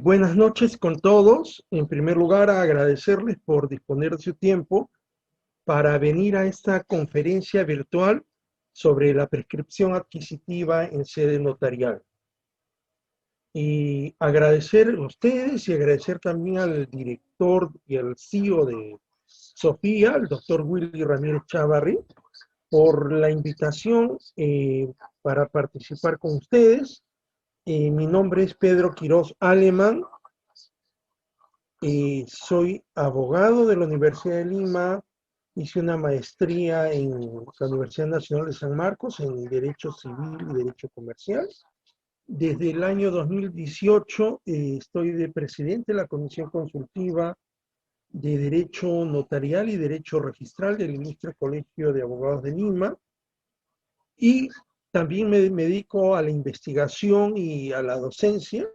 Buenas noches con todos. En primer lugar, agradecerles por disponer de su tiempo para venir a esta conferencia virtual sobre la prescripción adquisitiva en sede notarial. Y agradecer a ustedes y agradecer también al director y al CEO de Sofía, el doctor Willy Ramírez Chávarri, por la invitación para participar con ustedes. Mi nombre es Pedro Quiroz Alemán. Soy abogado de la Universidad de Lima, hice una maestría en la Universidad Nacional de San Marcos en Derecho Civil y Derecho Comercial. Desde el año 2018 estoy de presidente de la Comisión Consultiva de Derecho Notarial y Derecho Registral del Ilustre Colegio de Abogados de Lima, y también me dedico a la investigación y a la docencia,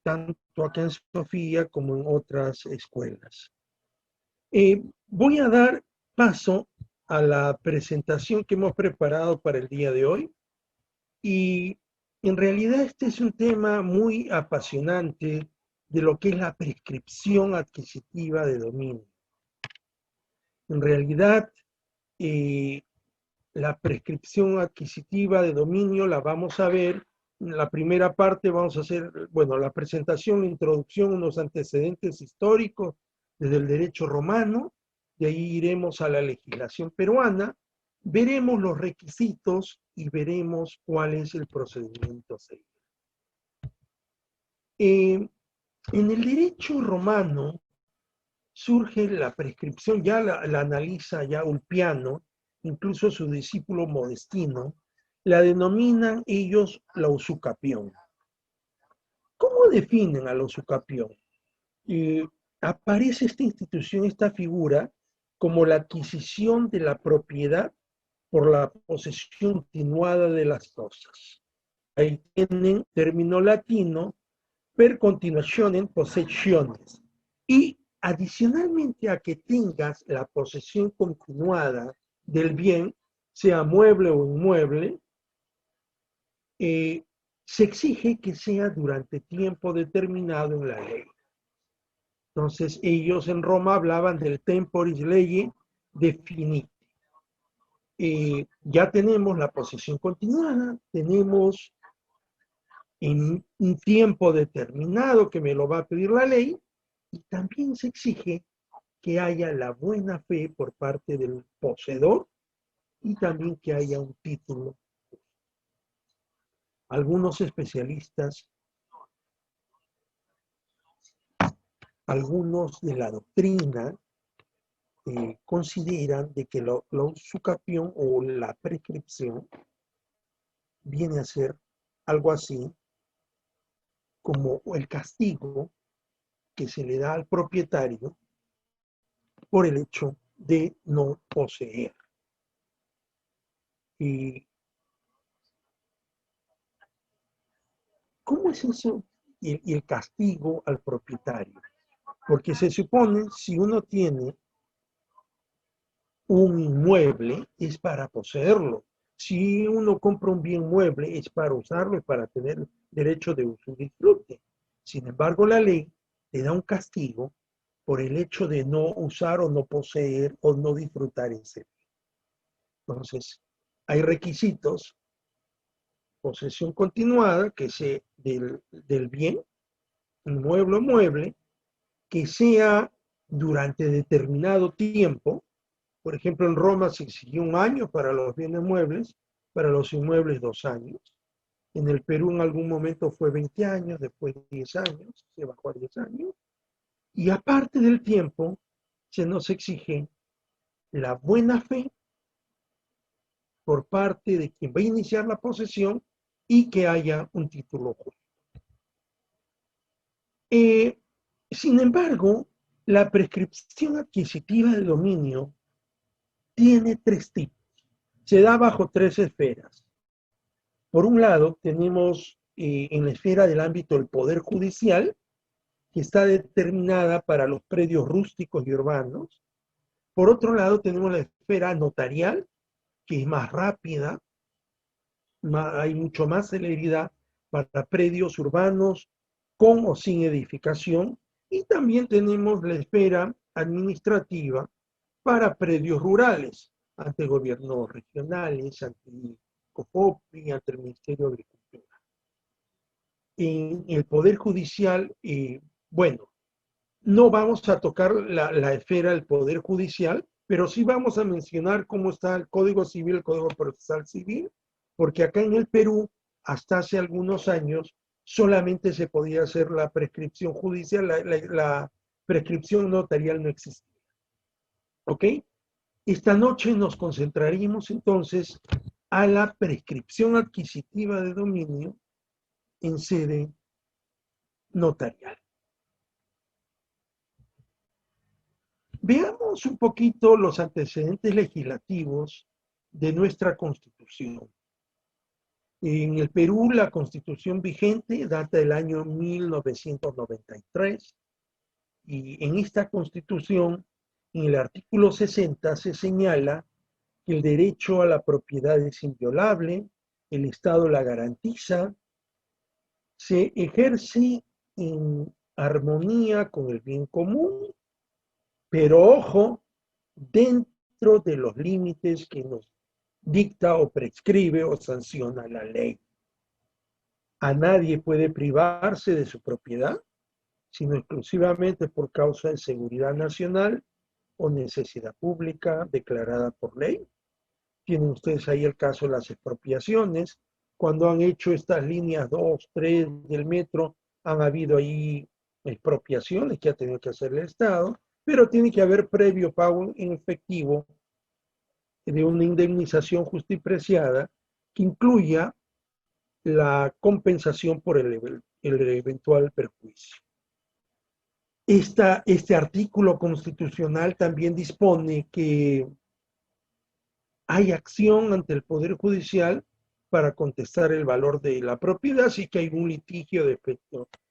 tanto acá en Sofía como en otras escuelas. Voy a dar paso a la presentación que hemos preparado para el día de hoy, y en realidad este es un tema muy apasionante de lo que es la prescripción adquisitiva de dominio. En realidad, la prescripción adquisitiva de dominio la vamos a ver. En la primera parte vamos a hacer, bueno, la presentación, la introducción, unos antecedentes históricos desde el derecho romano, de ahí iremos a la legislación peruana, veremos los requisitos y veremos cuál es el procedimiento a seguir. En el derecho romano surge la prescripción, ya la analiza ya Ulpiano, incluso su discípulo Modestino, la denominan ellos la usucapión. ¿Cómo definen a la usucapión? Aparece esta institución, esta figura, como la adquisición de la propiedad por la posesión continuada de las cosas. Ahí tienen término latino, per continuationem possessiones. Y adicionalmente a que tengas la posesión continuada del bien, sea mueble o inmueble, se exige que sea durante tiempo determinado en la ley. Entonces ellos en Roma hablaban del temporis legi definiti. Ya tenemos la posesión continuada, tenemos en un tiempo determinado que me lo va a pedir la ley, y también se exige que haya la buena fe por parte del poseedor y también que haya un título. Algunos especialistas, algunos de la doctrina, consideran de que la usucapión o la prescripción viene a ser algo así como el castigo que se le da al propietario por el hecho de no poseer. Y ¿cómo es eso? Y el castigo al propietario. Porque se supone, si uno tiene un inmueble, es para poseerlo. Si uno compra un bien mueble, es para usarlo y para tener derecho de uso y disfrute. Sin embargo, la ley le da un castigo por el hecho de no usar o no poseer o no disfrutar ese bien. Entonces, hay requisitos: posesión continuada, que sea del bien, inmueble o mueble, que sea durante determinado tiempo. Por ejemplo, en Roma se exigió 1 año para los bienes muebles, para los inmuebles 2 años. En el Perú en algún momento fue 20 años, después 10 años, se bajó a 10 años. Y aparte del tiempo, se nos exige la buena fe por parte de quien va a iniciar la posesión y que haya un título justo. Sin embargo, la prescripción adquisitiva del dominio tiene 3 tipos. Se da bajo 3 esferas. Por un lado, tenemos en la esfera del ámbito del Poder Judicial, que está determinada para los predios rústicos y urbanos. Por otro lado, tenemos la esfera notarial, que es más rápida, hay mucho más celeridad para predios urbanos con o sin edificación, y también tenemos la esfera administrativa para predios rurales, ante gobiernos regionales, ante COFOPRI, ante el Ministerio de Agricultura. En el Poder Judicial, bueno, no vamos a tocar la esfera del Poder Judicial, pero sí vamos a mencionar cómo está el Código Civil, el Código Procesal Civil, porque acá en el Perú, hasta hace algunos años, solamente se podía hacer la prescripción judicial, la prescripción notarial no existía. ¿Ok? Esta noche nos concentraremos entonces a la prescripción adquisitiva de dominio en sede notarial. Veamos un poquito los antecedentes legislativos de nuestra Constitución. En el Perú, la Constitución vigente data del año 1993 y en esta Constitución, en el artículo 60, se señala que el derecho a la propiedad es inviolable, el Estado la garantiza, se ejerce en armonía con el bien común, pero ojo, dentro de los límites que nos dicta o prescribe o sanciona la ley. A nadie puede privarse de su propiedad, sino exclusivamente por causa de seguridad nacional o necesidad pública declarada por ley. Tienen ustedes ahí el caso de las expropiaciones. Cuando han hecho estas líneas 2, 3 del metro, han habido ahí expropiaciones que ha tenido que hacer el Estado, pero tiene que haber previo pago en efectivo de una indemnización justa y preciada que incluya la compensación por el eventual perjuicio. Este artículo constitucional también dispone que hay acción ante el Poder Judicial para contestar el valor de la propiedad, si que hay un litigio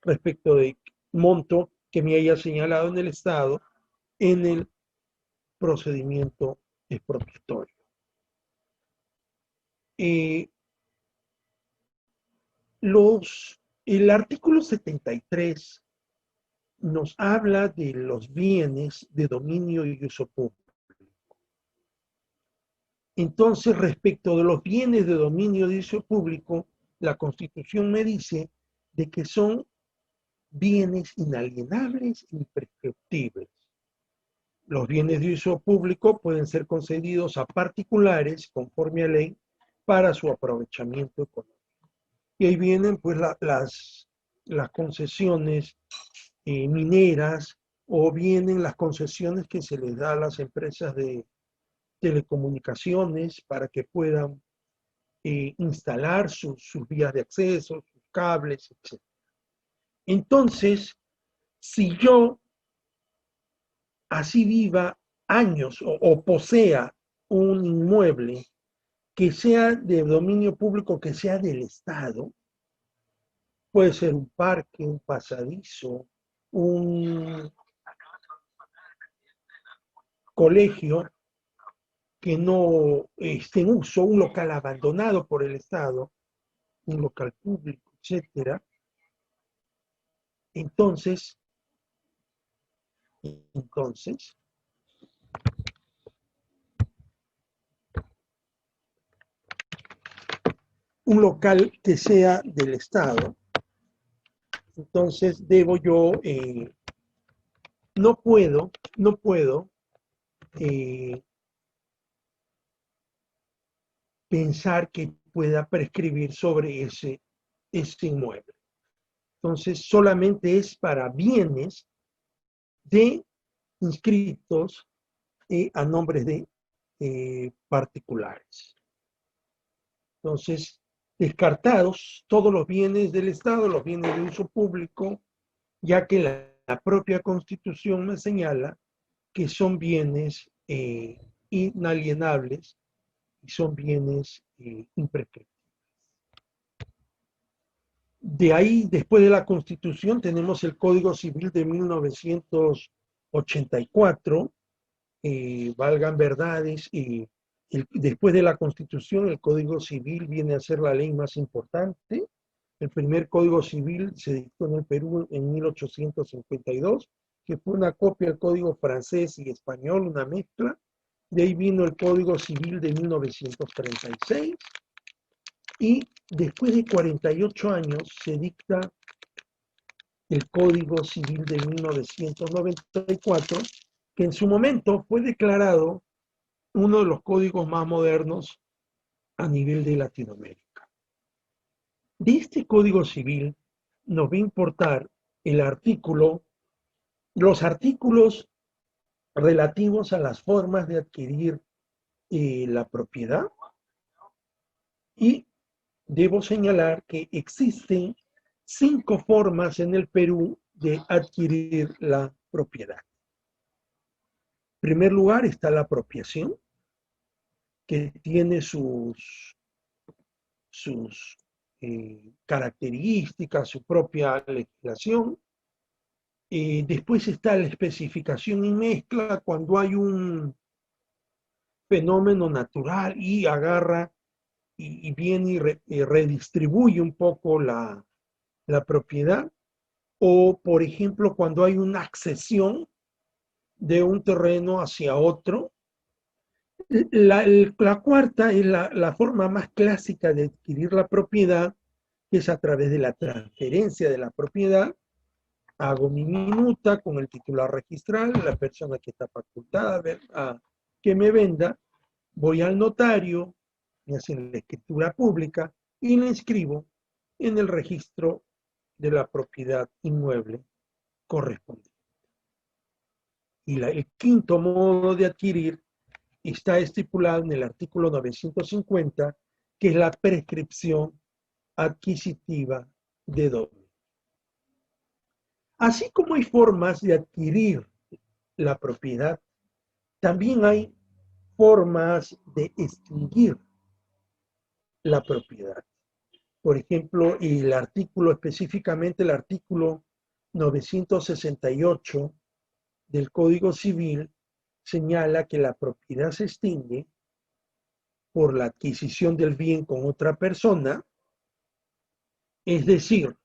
respecto de monto que me haya señalado en el Estado en el procedimiento expropiatorio. El artículo 73 nos habla de los bienes de dominio y uso público. Entonces, respecto de los bienes de dominio y uso público, la Constitución me dice de que son bienes inalienables e imprescriptibles. Los bienes de uso público pueden ser concedidos a particulares conforme a ley para su aprovechamiento económico. Y ahí vienen pues las concesiones mineras, o vienen las concesiones que se les da a las empresas de telecomunicaciones para que puedan instalar sus vías de acceso, sus cables, etc. Entonces, si yo así viva años o posea un inmueble que sea de dominio público, que sea del Estado, puede ser un parque, un pasadizo, un colegio que no esté en uso, un local abandonado por el Estado, un local público, etcétera. Entonces, un local que sea del Estado, entonces debo yo, no puedo pensar que pueda prescribir sobre ese inmueble. Entonces, solamente es para bienes de inscritos a nombres de particulares. Entonces, descartados todos los bienes del Estado, los bienes de uso público, ya que la propia Constitución me señala que son bienes inalienables y son bienes imprescriptibles. De ahí, después de la Constitución, tenemos el Código Civil de 1984, valgan verdades, y después de la Constitución, el Código Civil viene a ser la ley más importante, El primer Código Civil se dictó en el Perú en 1852, que fue una copia del Código francés y español, una mezcla. De ahí vino el Código Civil de 1936 y después de 48 años se dicta el Código Civil de 1994, que en su momento fue declarado uno de los códigos más modernos a nivel de Latinoamérica. De este Código Civil nos va a importar los artículos relativos a las formas de adquirir la propiedad, y debo señalar que existen 5 formas en el Perú de adquirir la propiedad. En primer lugar está la apropiación, que tiene sus características, su propia legislación. Después está la especificación y mezcla, cuando hay un fenómeno natural y agarra y viene y redistribuye un poco la propiedad. O, por ejemplo, cuando hay una accesión de un terreno hacia otro. La cuarta es la forma más clásica de adquirir la propiedad, que es a través de la transferencia de la propiedad. Hago mi minuta con el titular registral, la persona que está facultada a que me venda, voy al notario, me hacen la escritura pública y la inscribo en el registro de la propiedad inmueble correspondiente. Y el quinto modo de adquirir está estipulado en el artículo 950, que es la prescripción adquisitiva de dominio. Así como hay formas de adquirir la propiedad, también hay formas de extinguir la propiedad. Por ejemplo, específicamente el artículo 968 del Código Civil señala que la propiedad se extingue por la adquisición del bien con otra persona, es decir,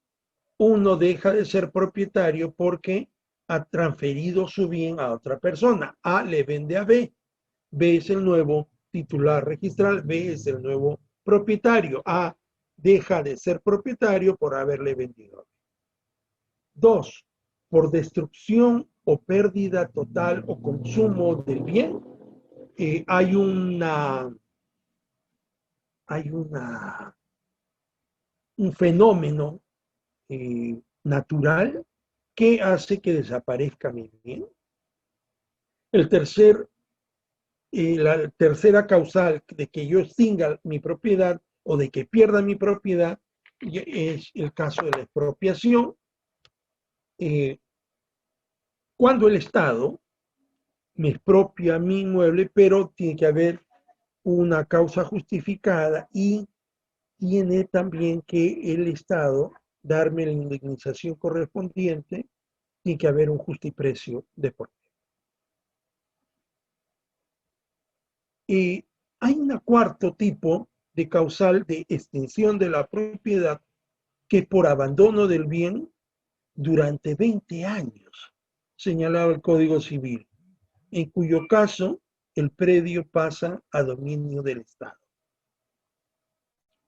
uno deja de ser propietario porque ha transferido su bien a otra persona. A le vende a B. B es el nuevo titular registral, B es el nuevo propietario. A deja de ser propietario por haberle vendido a B. 2. Por destrucción o pérdida total o consumo del bien, hay un fenómeno natural que hace que desaparezca mi bien. La tercera causal de que yo extinga mi propiedad o de que pierda mi propiedad es el caso de la expropiación, cuando el Estado me expropia mi inmueble, pero tiene que haber una causa justificada y tiene también que el Estado darme la indemnización correspondiente, tiene que haber un justiprecio de por medio. Y hay un cuarto tipo de causal de extinción de la propiedad, que es por abandono del bien durante 20 años, señalaba el Código Civil, en cuyo caso el predio pasa a dominio del Estado.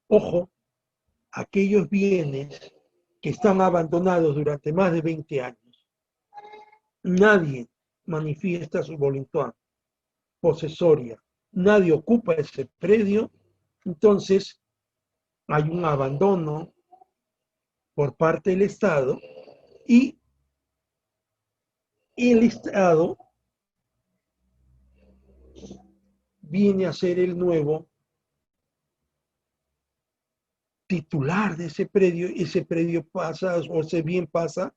Ojo, aquellos bienes que están abandonados durante más de 20 años, nadie manifiesta su voluntad posesoria, nadie ocupa ese predio, entonces hay un abandono por parte del Estado y el Estado viene a ser el nuevo titular de ese predio pasa, o ese bien pasa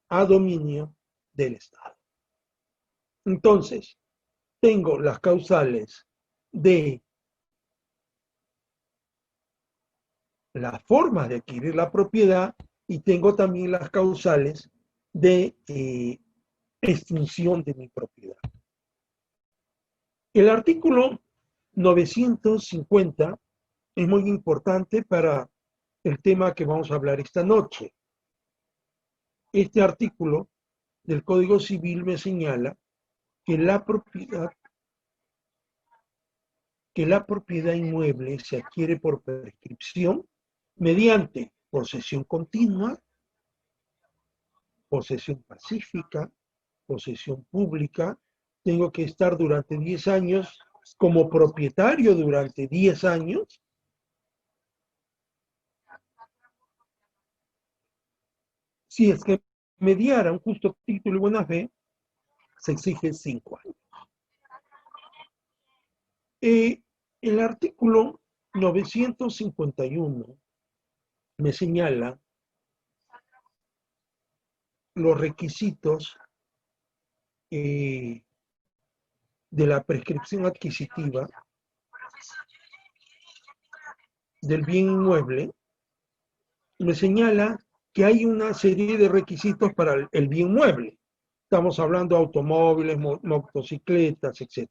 a dominio del Estado. Entonces, tengo las causales de las formas de adquirir la propiedad y tengo también las causales de extinción de mi propiedad. El artículo 950 es muy importante para el tema que vamos a hablar esta noche. Este artículo del Código Civil me señala que la propiedad inmueble se adquiere por prescripción mediante posesión continua, posesión pacífica, posesión pública. Tengo que estar durante 10 años como propietario durante 10 años. Si es que mediara un justo título y buena fe, se exige 5 años. El artículo 951 me señala los requisitos de la prescripción adquisitiva del bien inmueble. Me señala que hay una serie de requisitos para el bien mueble. Estamos hablando de automóviles, motocicletas, etc.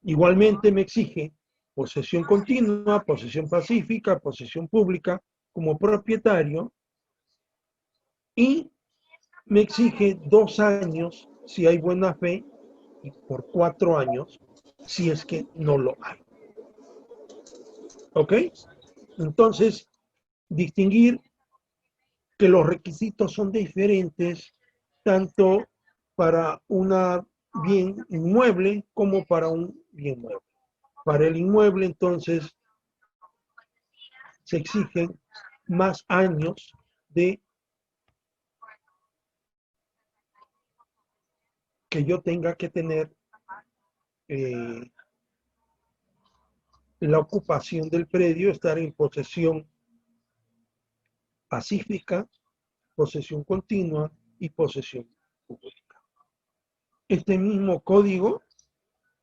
Igualmente me exige posesión continua, posesión pacífica, posesión pública como propietario, y me exige 2 años si hay buena fe y por 4 años si es que no lo hay. ¿Ok? Entonces, distinguir que los requisitos son diferentes tanto para un bien inmueble como para un bien mueble. Para el inmueble, entonces, se exigen más años de que yo tenga que tener la ocupación del predio, estar en posesión pacífica, posesión continua y posesión pública. Este mismo código,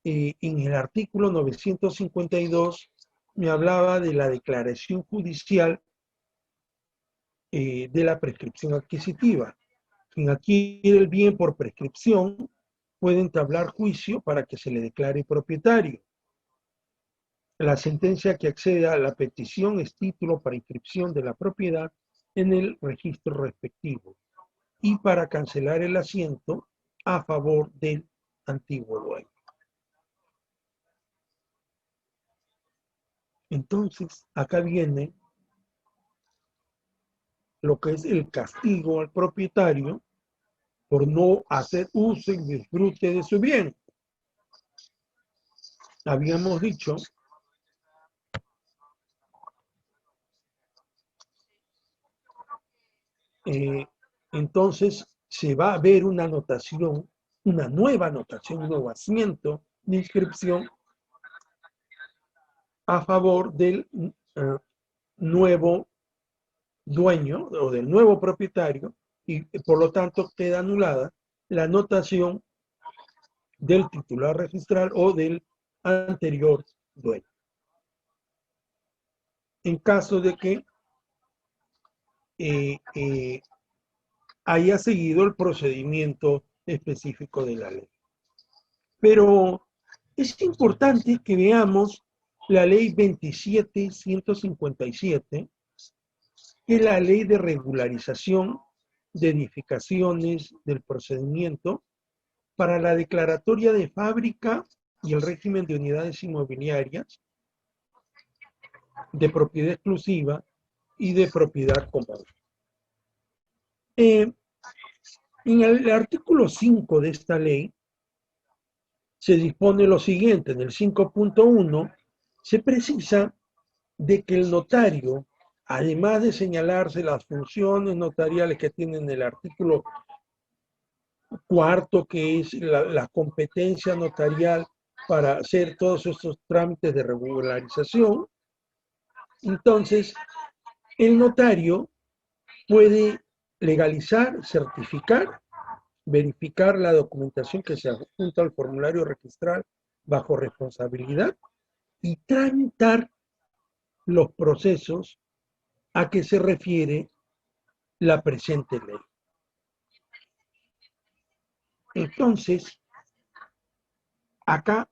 en el artículo 952, me hablaba de la declaración judicial de la prescripción adquisitiva. Quien adquiere el bien por prescripción puede entablar juicio para que se le declare propietario. La sentencia que acceda a la petición es título para inscripción de la propiedad en el registro respectivo y para cancelar el asiento a favor del antiguo dueño. Entonces, acá viene lo que es el castigo al propietario por no hacer uso y disfrute de su bien. Habíamos dicho entonces se va a ver una anotación, una nueva anotación, un nuevo asiento de inscripción a favor del nuevo dueño o del nuevo propietario, y por lo tanto queda anulada la anotación del titular registral o del anterior dueño. En caso de que haya seguido el procedimiento específico de la ley. Pero es importante que veamos la ley 27.157, que es la ley de regularización de edificaciones del procedimiento para la declaratoria de fábrica y el régimen de unidades inmobiliarias de propiedad exclusiva y de propiedad común. En el artículo 5 de esta ley se dispone lo siguiente: en el 5.1 se precisa de que el notario, además de señalarse las funciones notariales que tiene en el artículo 4, que es la competencia notarial para hacer todos estos trámites de regularización, entonces el notario puede legalizar, certificar, verificar la documentación que se adjunta al formulario registral bajo responsabilidad y tramitar los procesos a que se refiere la presente ley. Entonces, acá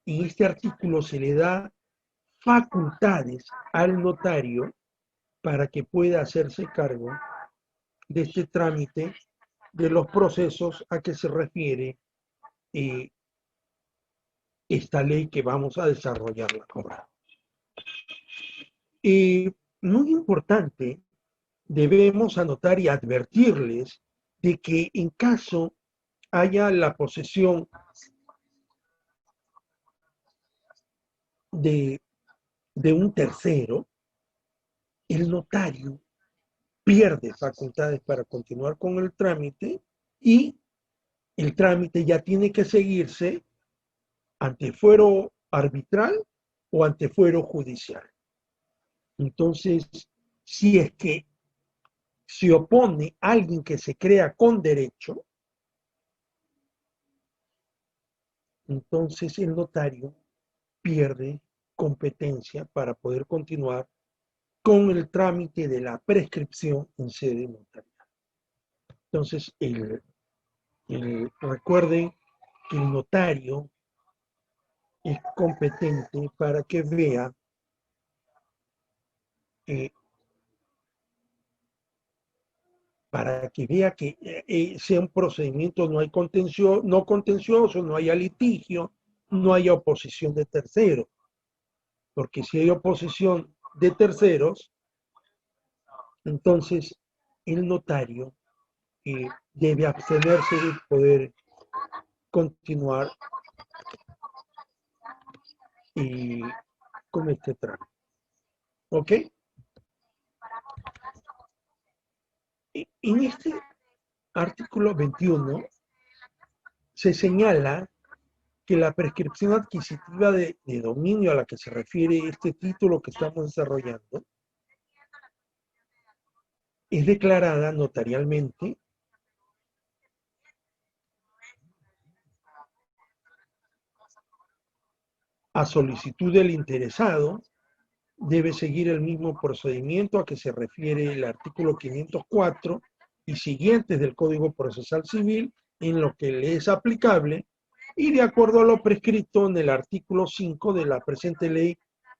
en este artículo se le da facultades al notario para que pueda hacerse cargo de este trámite, de los procesos a que se refiere eh, esta ley que vamos a desarrollar ahora. Muy importante, debemos anotar y advertirles de que en caso haya la posesión de un tercero, el notario pierde facultades para continuar con el trámite y el trámite ya tiene que seguirse ante fuero arbitral o ante fuero judicial. Entonces, si es que se opone alguien que se crea con derecho, entonces el notario pierde competencia para poder continuar con el trámite de la prescripción en sede notarial. Entonces, recuerden que el notario es competente para que vea eh, sea un procedimiento, no hay contencioso, no contencioso, no haya litigio, no haya oposición de terceros. Porque si hay oposición de terceros, entonces el notario debe abstenerse de poder continuar con este trámite. ¿Ok? En este artículo 21 se señala que la prescripción adquisitiva de dominio a la que se refiere este título que estamos desarrollando es declarada notarialmente a solicitud del interesado. Debe seguir el mismo procedimiento a que se refiere el artículo 504 y siguientes del Código Procesal Civil en lo que le es aplicable y de acuerdo a lo prescrito en el artículo 5 de la presente ley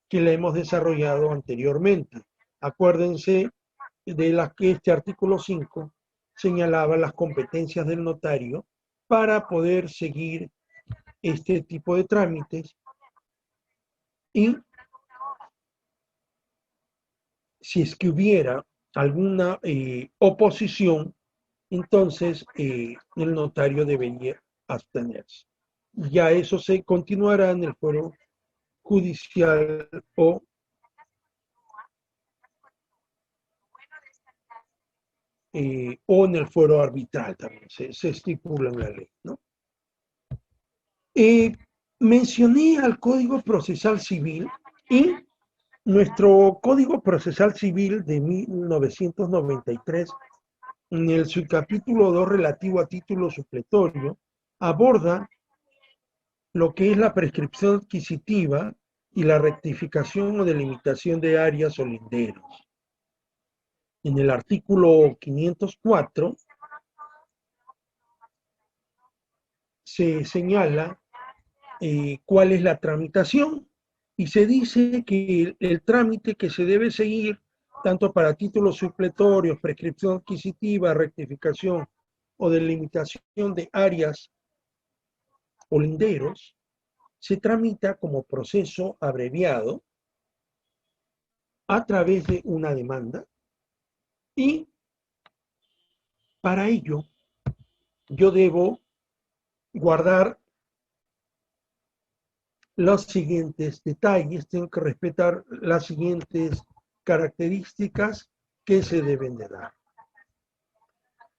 que la hemos desarrollado anteriormente. Acuérdense de que este artículo 5 señalaba las competencias del notario para poder seguir este tipo de trámites y si es que hubiera alguna oposición, entonces el notario debería abstenerse. Ya eso se continuará en el fuero judicial o en el fuero arbitral también, se estipula en la ley, ¿no? Mencioné al Código Procesal Civil y nuestro Código Procesal Civil de 1993, en el subcapítulo 2 relativo a título supletorio, aborda lo que es la prescripción adquisitiva y la rectificación o delimitación de áreas o linderos. En el artículo 504 se señala cuál es la tramitación y se dice que el trámite que se debe seguir tanto para títulos supletorios, prescripción adquisitiva, rectificación o delimitación de áreas o linderos, se tramita como proceso abreviado a través de una demanda y para ello yo debo guardar los siguientes detalles, tengo que respetar las siguientes características que se deben de dar.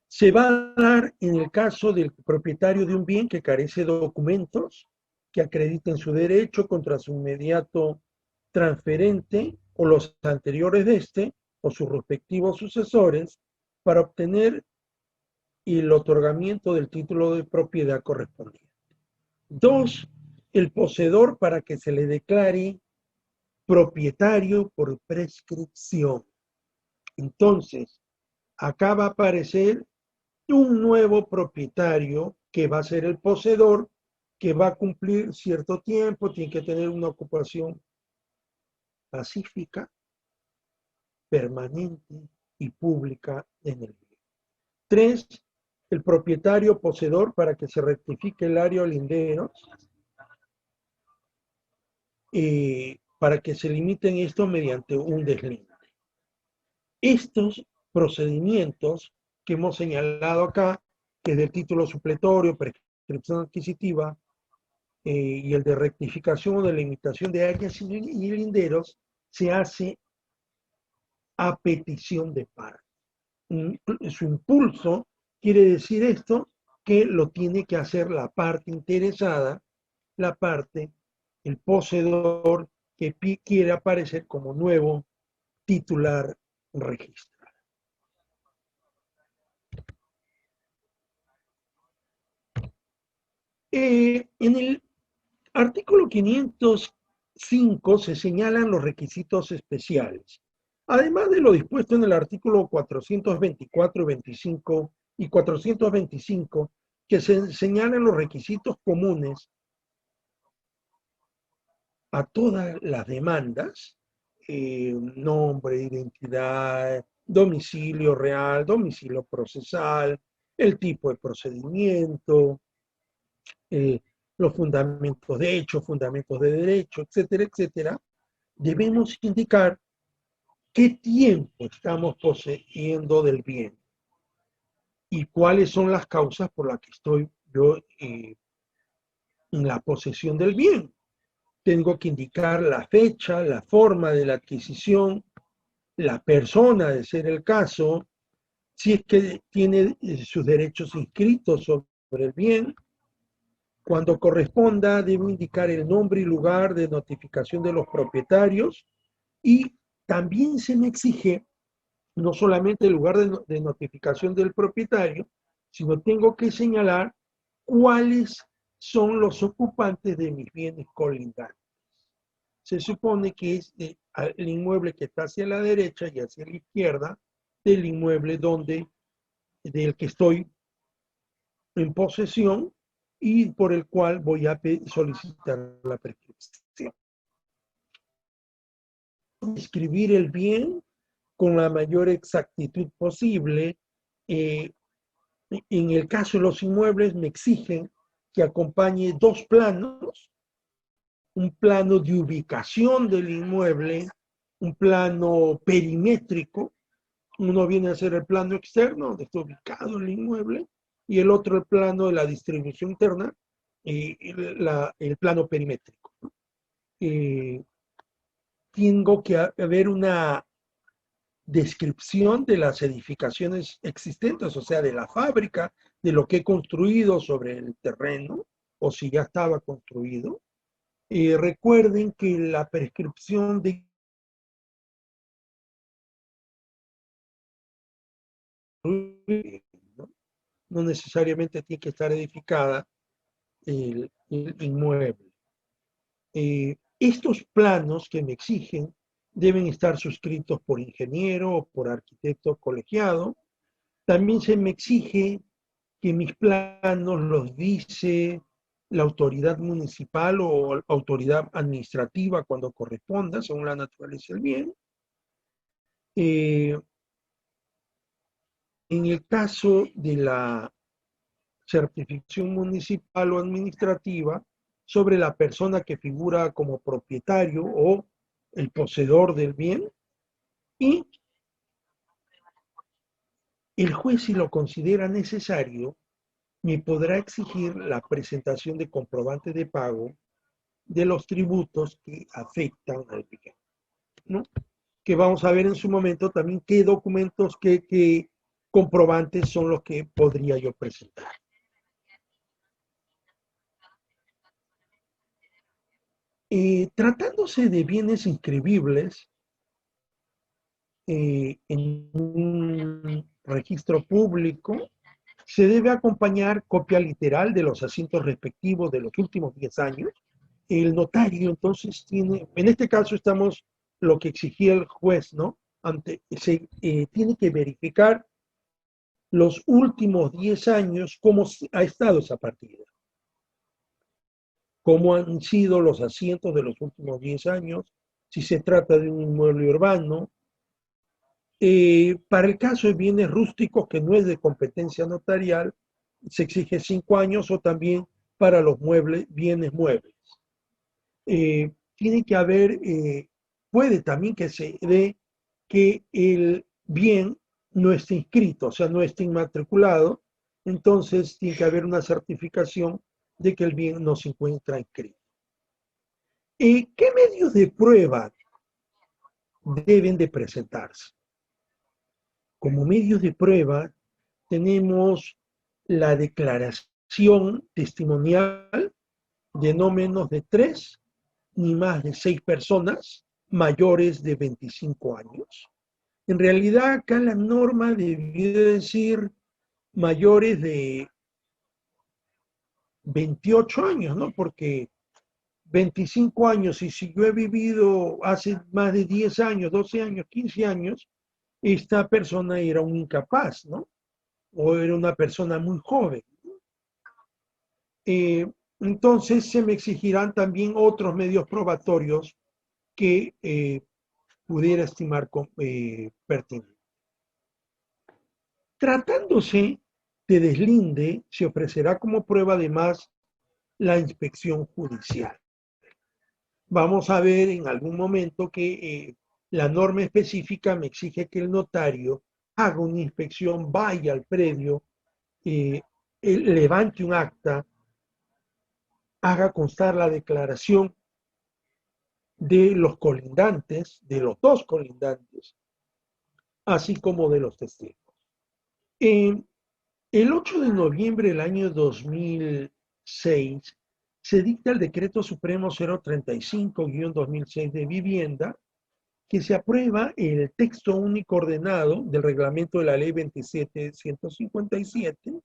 Se va a dar en el caso del propietario de un bien que carece de documentos que acrediten su derecho contra su inmediato transferente o los anteriores de este o sus respectivos sucesores para obtener el otorgamiento del título de propiedad correspondiente. 2. El poseedor para que se le declare propietario por prescripción. Entonces, acá va a aparecer un nuevo propietario que va a ser el poseedor que va a cumplir cierto tiempo, tiene que tener una ocupación pacífica, permanente y pública en el bien. 3. El propietario poseedor para que se rectifique el área o lindero, para que se limiten esto mediante un deslinde. Estos procedimientos que hemos señalado acá, que es del título supletorio, prescripción adquisitiva, y el de rectificación o de limitación de áreas y linderos, se hace a petición de parte. Su impulso quiere decir esto, que lo tiene que hacer la parte interesada, la parte, el poseedor que quiere aparecer como nuevo titular registrado. En el artículo 505 se señalan los requisitos especiales. Además de lo dispuesto en el artículo 424, 25 y 425, que se señalan los requisitos comunes a todas las demandas, nombre, identidad, domicilio real, domicilio procesal, el tipo de procedimiento, los fundamentos de hecho, fundamentos de derecho, etcétera, etcétera, debemos indicar qué tiempo estamos poseyendo del bien y cuáles son las causas por las que estoy yo en la posesión del bien. Tengo que indicar la fecha, la forma de la adquisición, la persona, de ser el caso, si es que tiene sus derechos inscritos sobre el bien. Cuando corresponda, debo indicar el nombre y lugar de notificación de los propietarios, y también se me exige no solamente el lugar de notificación del propietario, sino tengo que señalar cuáles son los ocupantes de mis bienes colindantes. Se supone que es el inmueble que está hacia la derecha y hacia la izquierda del inmueble del que estoy en posesión y por el cual voy a solicitar la prescripción. Escribir el bien con la mayor exactitud posible. En el caso de los inmuebles me exigen que acompañe dos planos: un plano de ubicación del inmueble, un plano perimétrico. Uno viene a ser el plano externo, donde está ubicado el inmueble, y el otro el plano de la distribución interna, el plano perimétrico. Tengo que haber una descripción de las edificaciones existentes, o sea, de la fábrica, de lo que he construido sobre el terreno, o si ya estaba construido. Recuerden que la prescripción de no necesariamente tiene que estar edificada el inmueble. Estos planos que me exigen deben estar suscritos por ingeniero o por arquitecto colegiado. También se me exige que mis planos los dice la autoridad municipal o autoridad administrativa cuando corresponda, según la naturaleza del bien. En el caso de la certificación municipal o administrativa, sobre la persona que figura como propietario o el poseedor del bien, y el juez, si lo considera necesario, me podrá exigir la presentación de comprobante de pago de los tributos que afectan al bien, ¿no? Que vamos a ver en su momento también qué documentos, qué comprobantes son los que podría yo presentar. Tratándose de bienes inscribibles en un registro público, se debe acompañar copia literal de los asientos respectivos de los últimos 10 años. El notario entonces tiene, en este caso estamos lo que exigía el juez, ¿no? Tiene que verificar los últimos 10 años cómo ha estado esa partida. cómo han sido los asientos de los últimos 10 años, si se trata de un inmueble urbano. Para el caso de bienes rústicos, que no es de competencia notarial, se exige 5 años, o también para los muebles, bienes muebles. Tiene que haber, puede también que se dé que el bien no esté inscrito, o sea, no esté inmatriculado, entonces tiene que haber una certificación de que el bien no se encuentra inscrito. ¿Qué medios de prueba deben de presentarse? Como medios de prueba tenemos la declaración testimonial de no menos de 3 ni más de 6 personas mayores de 25 años. En realidad acá la norma debió decir mayores de 28 años, ¿no? Porque 25 años, y si yo he vivido hace más de 10 años, 12 años, 15 años, esta persona era un incapaz, ¿no? O era una persona muy joven. Entonces se me exigirán también otros medios probatorios que pudiera estimar pertinente. Tratándose de deslinde, se ofrecerá como prueba además la inspección judicial. Vamos a ver en algún momento que la norma específica me exige que el notario haga una inspección, vaya al predio, levante un acta, haga constar la declaración de los colindantes, de los dos colindantes, así como de los testigos. El 8 de noviembre del año 2006 se dicta el Decreto Supremo 035-2006 de vivienda, que se aprueba el texto único ordenado del reglamento de la Ley 27.157,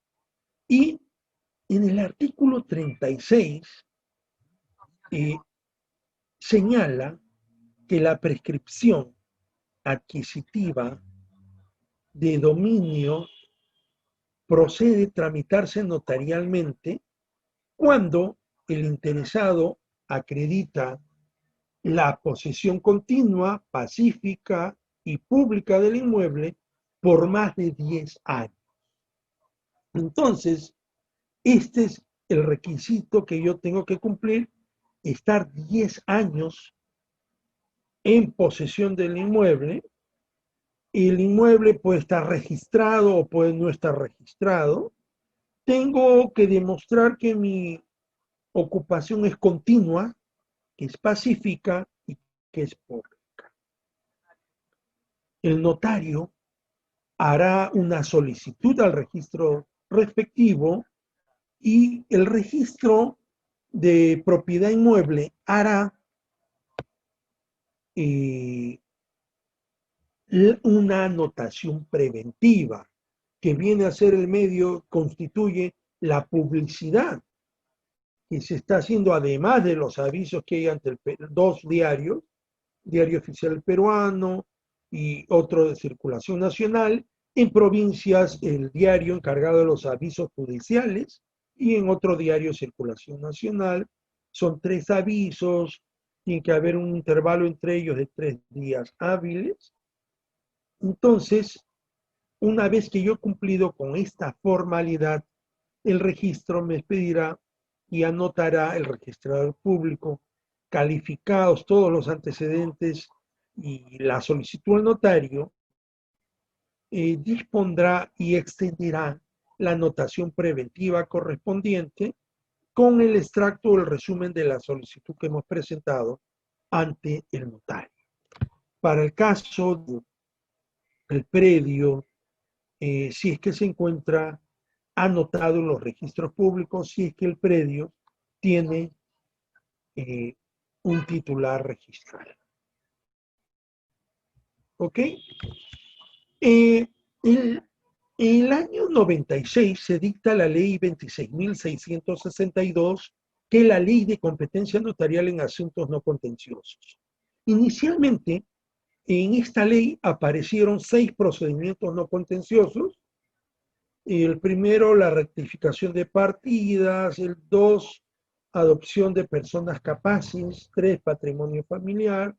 y en el artículo 36 señala que la prescripción adquisitiva de dominio procede tramitarse notarialmente cuando el interesado acredita la posesión continua, pacífica y pública del inmueble por más de 10 años. Entonces, este es el requisito que yo tengo que cumplir: estar 10 años en posesión del inmueble. El inmueble puede estar registrado o puede no estar registrado. Tengo que demostrar que mi ocupación es continua, que es pacífica y que es pública. El notario hará una solicitud al registro respectivo, y el registro de propiedad inmueble hará una anotación preventiva, que viene a ser el medio, constituye la publicidad que se está haciendo, además de los avisos que hay ante dos diarios, Diario Oficial Peruano y otro de circulación nacional. En provincias, el diario encargado de los avisos judiciales, y en otro diario, Circulación Nacional. Son 3 avisos, tiene que haber un intervalo entre ellos de 3 días hábiles. Entonces, una vez que yo he cumplido con esta formalidad, el registro me pedirá y anotará el registrador público calificados todos los antecedentes y la solicitud al notario. Dispondrá y extenderá la anotación preventiva correspondiente con el extracto o el resumen de la solicitud que hemos presentado ante el notario. Para el caso del predio, si es que se encuentra anotado en los registros públicos, si es que el predio tiene un titular registral. ¿Ok? En el año 96 se dicta la ley 26.662, que es la ley de competencia notarial en asuntos no contenciosos. Inicialmente, en esta ley aparecieron 6 procedimientos no contenciosos. El primero, la rectificación de partidas; el 2, adopción de personas capaces, 3, patrimonio familiar,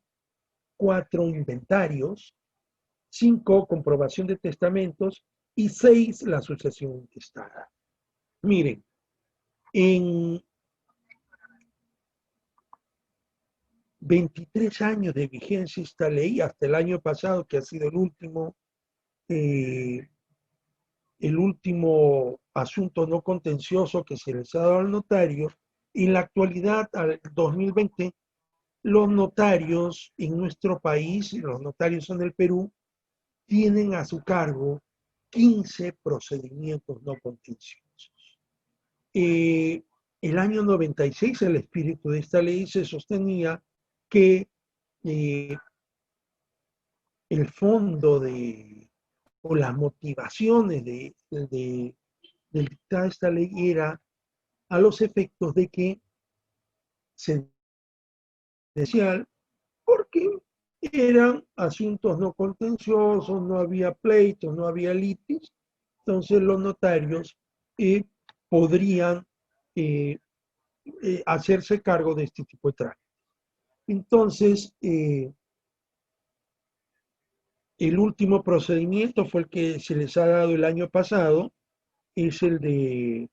4, inventarios, 5, comprobación de testamentos y 6, la sucesión intestada. Miren, en 23 años de vigencia esta ley, hasta el año pasado, que ha sido el último asunto no contencioso que se les ha dado al notario, en la actualidad, al 2020, los notarios en nuestro país, los notarios en el Perú, tienen a su cargo 15 procedimientos no contenciosos. El año 96, el espíritu de esta ley se sostenía que el fondo o las motivaciones de dictar esta ley era a los efectos de que se decía porque eran asuntos no contenciosos, no había pleitos, no había litis, entonces los notarios podrían hacerse cargo de este tipo de trámites. Entonces, el último procedimiento fue el que se les ha dado el año pasado, es el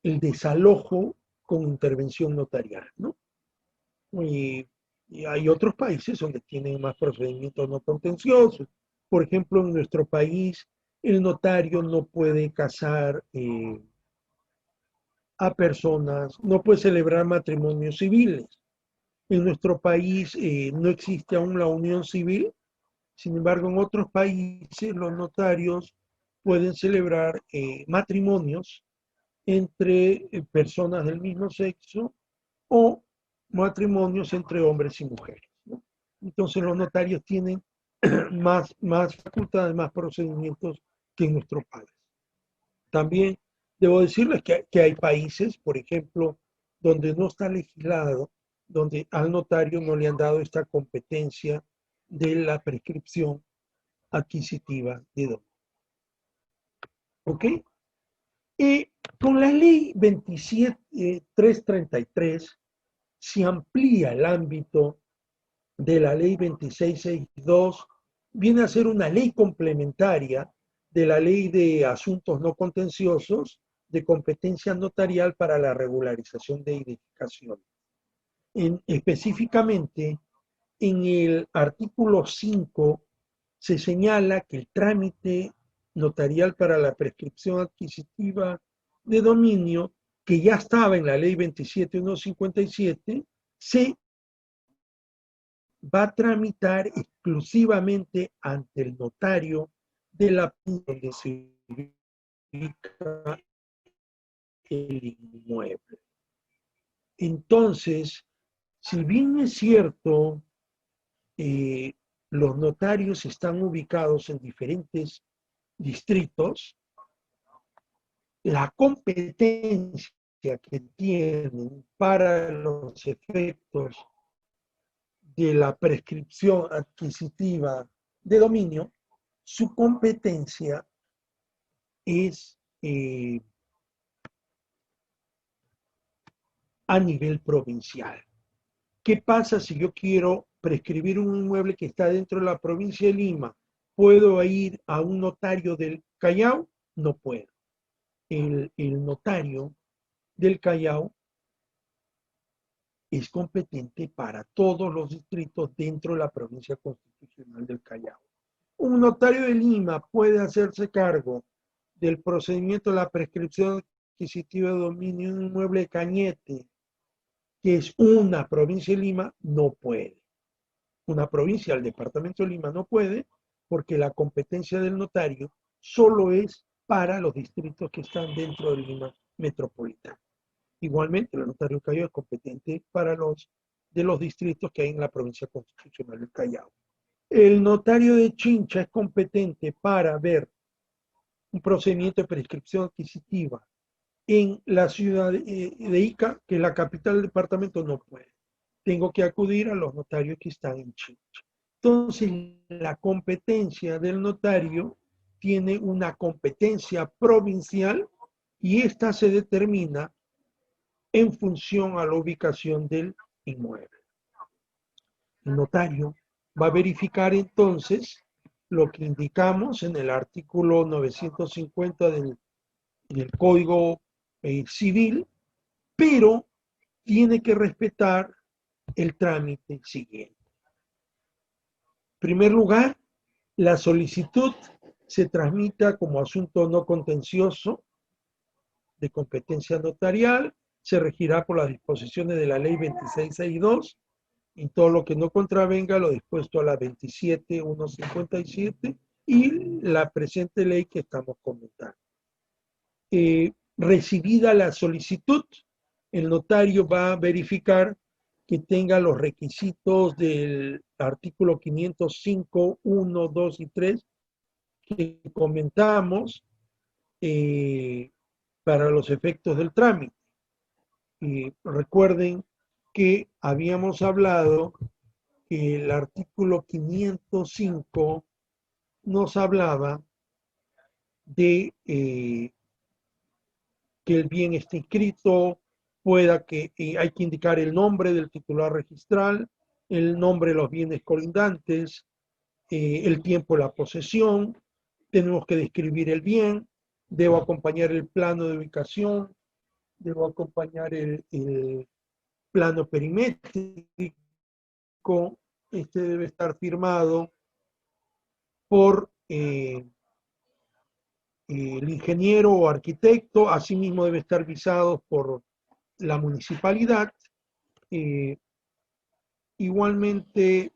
desalojo con intervención notarial, ¿no? Y hay otros países donde tienen más procedimientos no contenciosos. Por ejemplo, en nuestro país, el notario no puede casar a personas, no puede celebrar matrimonios civiles. En nuestro país no existe aún la unión civil, sin embargo, en otros países los notarios pueden celebrar matrimonios entre personas del mismo sexo o matrimonios entre hombres y mujeres, ¿no? Entonces los notarios tienen más facultades, más procedimientos que en nuestro país. También debo decirles que hay países, por ejemplo, donde no está legislado, donde al notario no le han dado esta competencia de la prescripción adquisitiva de dominio. ¿Ok? Y con la ley 27333 se amplía el ámbito de la ley 2662, viene a ser una ley complementaria de la ley de asuntos no contenciosos de competencia notarial para la regularización de edificaciones. Específicamente, en el artículo 5 se señala que el trámite notarial para la prescripción adquisitiva de dominio, que ya estaba en la ley 27157, se va a tramitar exclusivamente ante el notario de la donde se ubica el inmueble. Entonces, si bien es cierto, los notarios están ubicados en diferentes distritos, la competencia que tienen para los efectos de la prescripción adquisitiva de dominio, su competencia es a nivel provincial. ¿Qué pasa si yo quiero prescribir un inmueble que está dentro de la provincia de Lima? ¿Puedo ir a un notario del Callao? No puedo. El notario del Callao es competente para todos los distritos dentro de la provincia constitucional del Callao. Un notario de Lima puede hacerse cargo del procedimiento de la prescripción adquisitiva de dominio de un inmueble de Cañete, que es una provincia de Lima, no puede. Una provincia del departamento de Lima no puede, porque la competencia del notario solo es para los distritos que están dentro de Lima metropolitana. Igualmente, el notario del Callao es competente para los distritos que hay en la provincia constitucional del Callao. El notario de Chincha es competente para ver un procedimiento de prescripción adquisitiva en la ciudad de Ica, que es la capital del departamento, no puede. Tengo que acudir a los notarios que están en Chincha. Entonces, la competencia del notario tiene una competencia provincial y esta se determina en función a la ubicación del inmueble. El notario va a verificar entonces lo que indicamos en el artículo 950 del Código Civil, pero tiene que respetar el trámite siguiente. En primer lugar, la solicitud se tramita como asunto no contencioso de competencia notarial, se regirá por las disposiciones de la ley 2662 y todo lo que no contravenga lo dispuesto a la 27157 y la presente ley que estamos comentando. Recibida la solicitud, el notario va a verificar que tenga los requisitos del artículo 505, 1, 2 y 3 que comentamos para los efectos del trámite. Recuerden que habíamos hablado que el artículo 505 nos hablaba de que el bien esté inscrito, hay que indicar el nombre del titular registral, el nombre de los bienes colindantes, el tiempo de la posesión, tenemos que describir el bien, debo acompañar el plano de ubicación, debo acompañar el plano perimétrico, este debe estar firmado por el ingeniero o arquitecto, asimismo debe estar visado por la municipalidad. Igualmente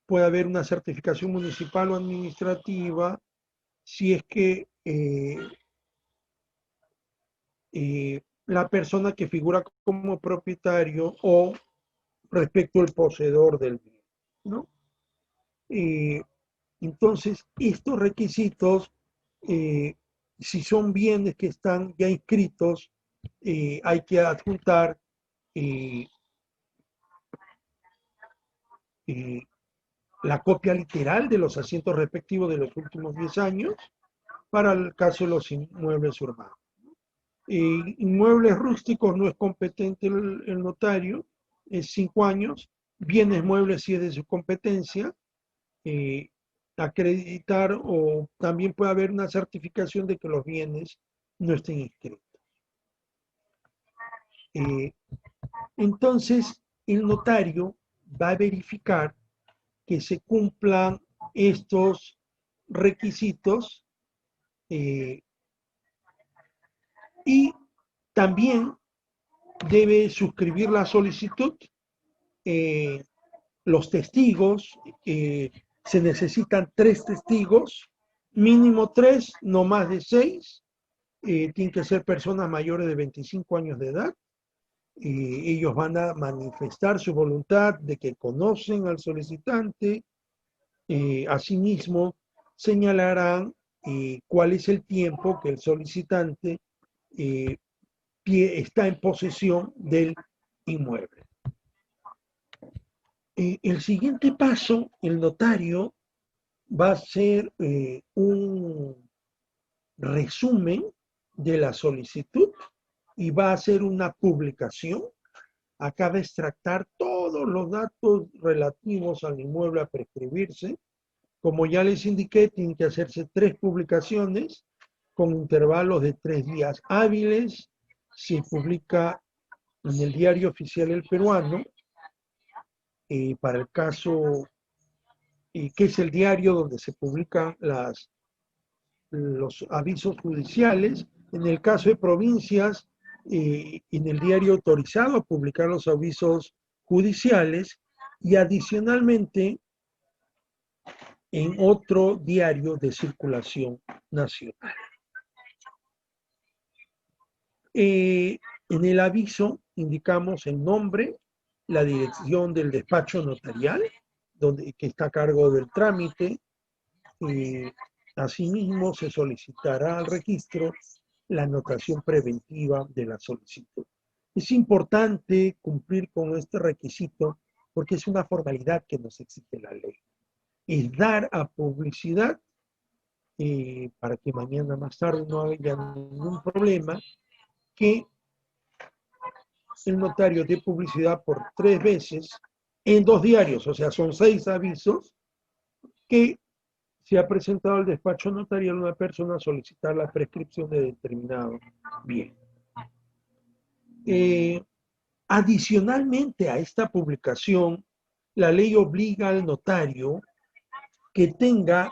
puede haber una certificación municipal o administrativa si es que la persona que figura como propietario o respecto al poseedor del bien, ¿no? Entonces, estos requisitos, si son bienes que están ya inscritos, hay que adjuntar la copia literal de los asientos respectivos de los últimos 10 años para el caso de los inmuebles urbanos. Inmuebles rústicos no es competente el notario, es 5 años. Bienes muebles sí es de su competencia. Acreditar o también puede haber una certificación de que los bienes no estén inscritos. Entonces, el notario va a verificar que se cumplan estos requisitos y también debe suscribir la solicitud. Los testigos, se necesitan 3 testigos, mínimo 3, no más de 6. Tienen que ser personas mayores de 25 años de edad. Ellos van a manifestar su voluntad de que conocen al solicitante. Asimismo, señalarán cuál es el tiempo que el solicitante está en posesión del inmueble. El siguiente paso, el notario va a hacer un resumen de la solicitud y va a hacer una publicación. Acá va a extractar todos los datos relativos al inmueble a prescribirse. Como ya les indiqué, tienen que hacerse 3 publicaciones con intervalos de 3 días hábiles. Se publica en el Diario Oficial El Peruano, para el caso, que es el diario donde se publican los avisos judiciales. En el caso de provincias, en el diario autorizado a publicar los avisos judiciales y adicionalmente en otro diario de circulación nacional. En el aviso indicamos el nombre, la dirección del despacho notarial, que está a cargo del trámite. Asimismo, se solicitará al registro la anotación preventiva de la solicitud. Es importante cumplir con este requisito porque es una formalidad que nos exige la ley. Es dar a publicidad, para que mañana más tarde no haya ningún problema, que el notario dé publicidad por 3 veces en 2 diarios, o sea, son 6 avisos que se ha presentado al despacho notarial una persona a solicitar la prescripción de determinado bien. Adicionalmente a esta publicación, la ley obliga al notario que tenga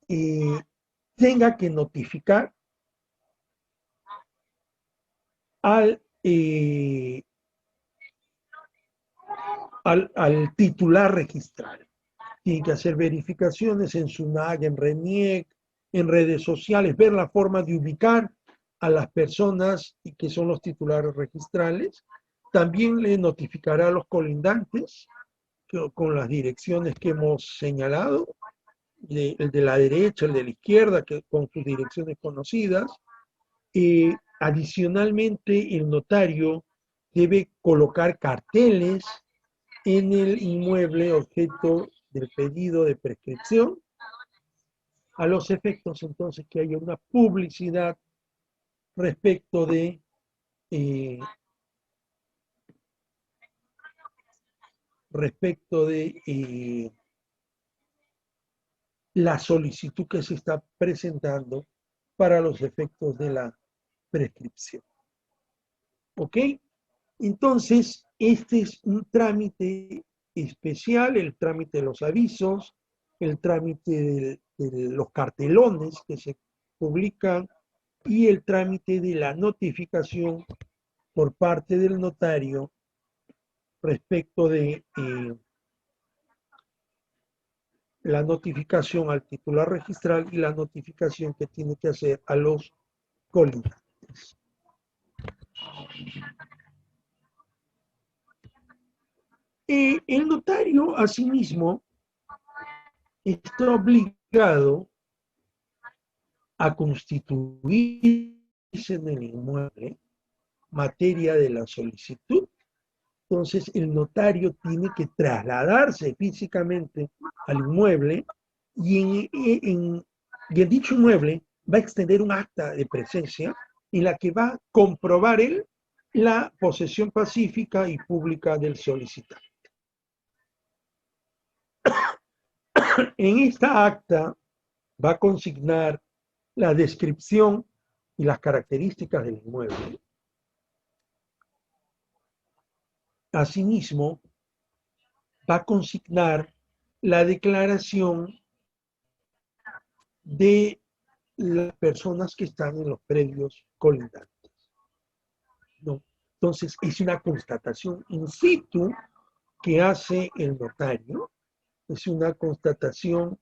que notificar al, al titular registral. Tiene que hacer verificaciones en SUNAG, en RENIEC, en redes sociales, ver la forma de ubicar a las personas que son los titulares registrales. También le notificará a los colindantes con las direcciones que hemos señalado, el de la derecha, el de la izquierda, que, con sus direcciones conocidas. Adicionalmente, el notario debe colocar carteles en el inmueble objeto del pedido de prescripción, a los efectos entonces que haya una publicidad respecto de la solicitud que se está presentando para los efectos de la prescripción. ¿Ok? Entonces, este es un trámite especial, el trámite de los avisos, el trámite de los cartelones que se publican y el trámite de la notificación por parte del notario respecto de la notificación al titular registral y la notificación que tiene que hacer a los colindantes. El notario, asimismo, está obligado a constituirse en el inmueble materia de la solicitud. Entonces, el notario tiene que trasladarse físicamente al inmueble y en dicho inmueble va a extender un acta de presencia en la que va a comprobar él la posesión pacífica y pública del solicitante. En esta acta va a consignar la descripción y las características del inmueble. Asimismo, va a consignar la declaración de las personas que están en los predios colindantes, ¿no? Entonces, es una constatación in situ que hace el notario, es una constatación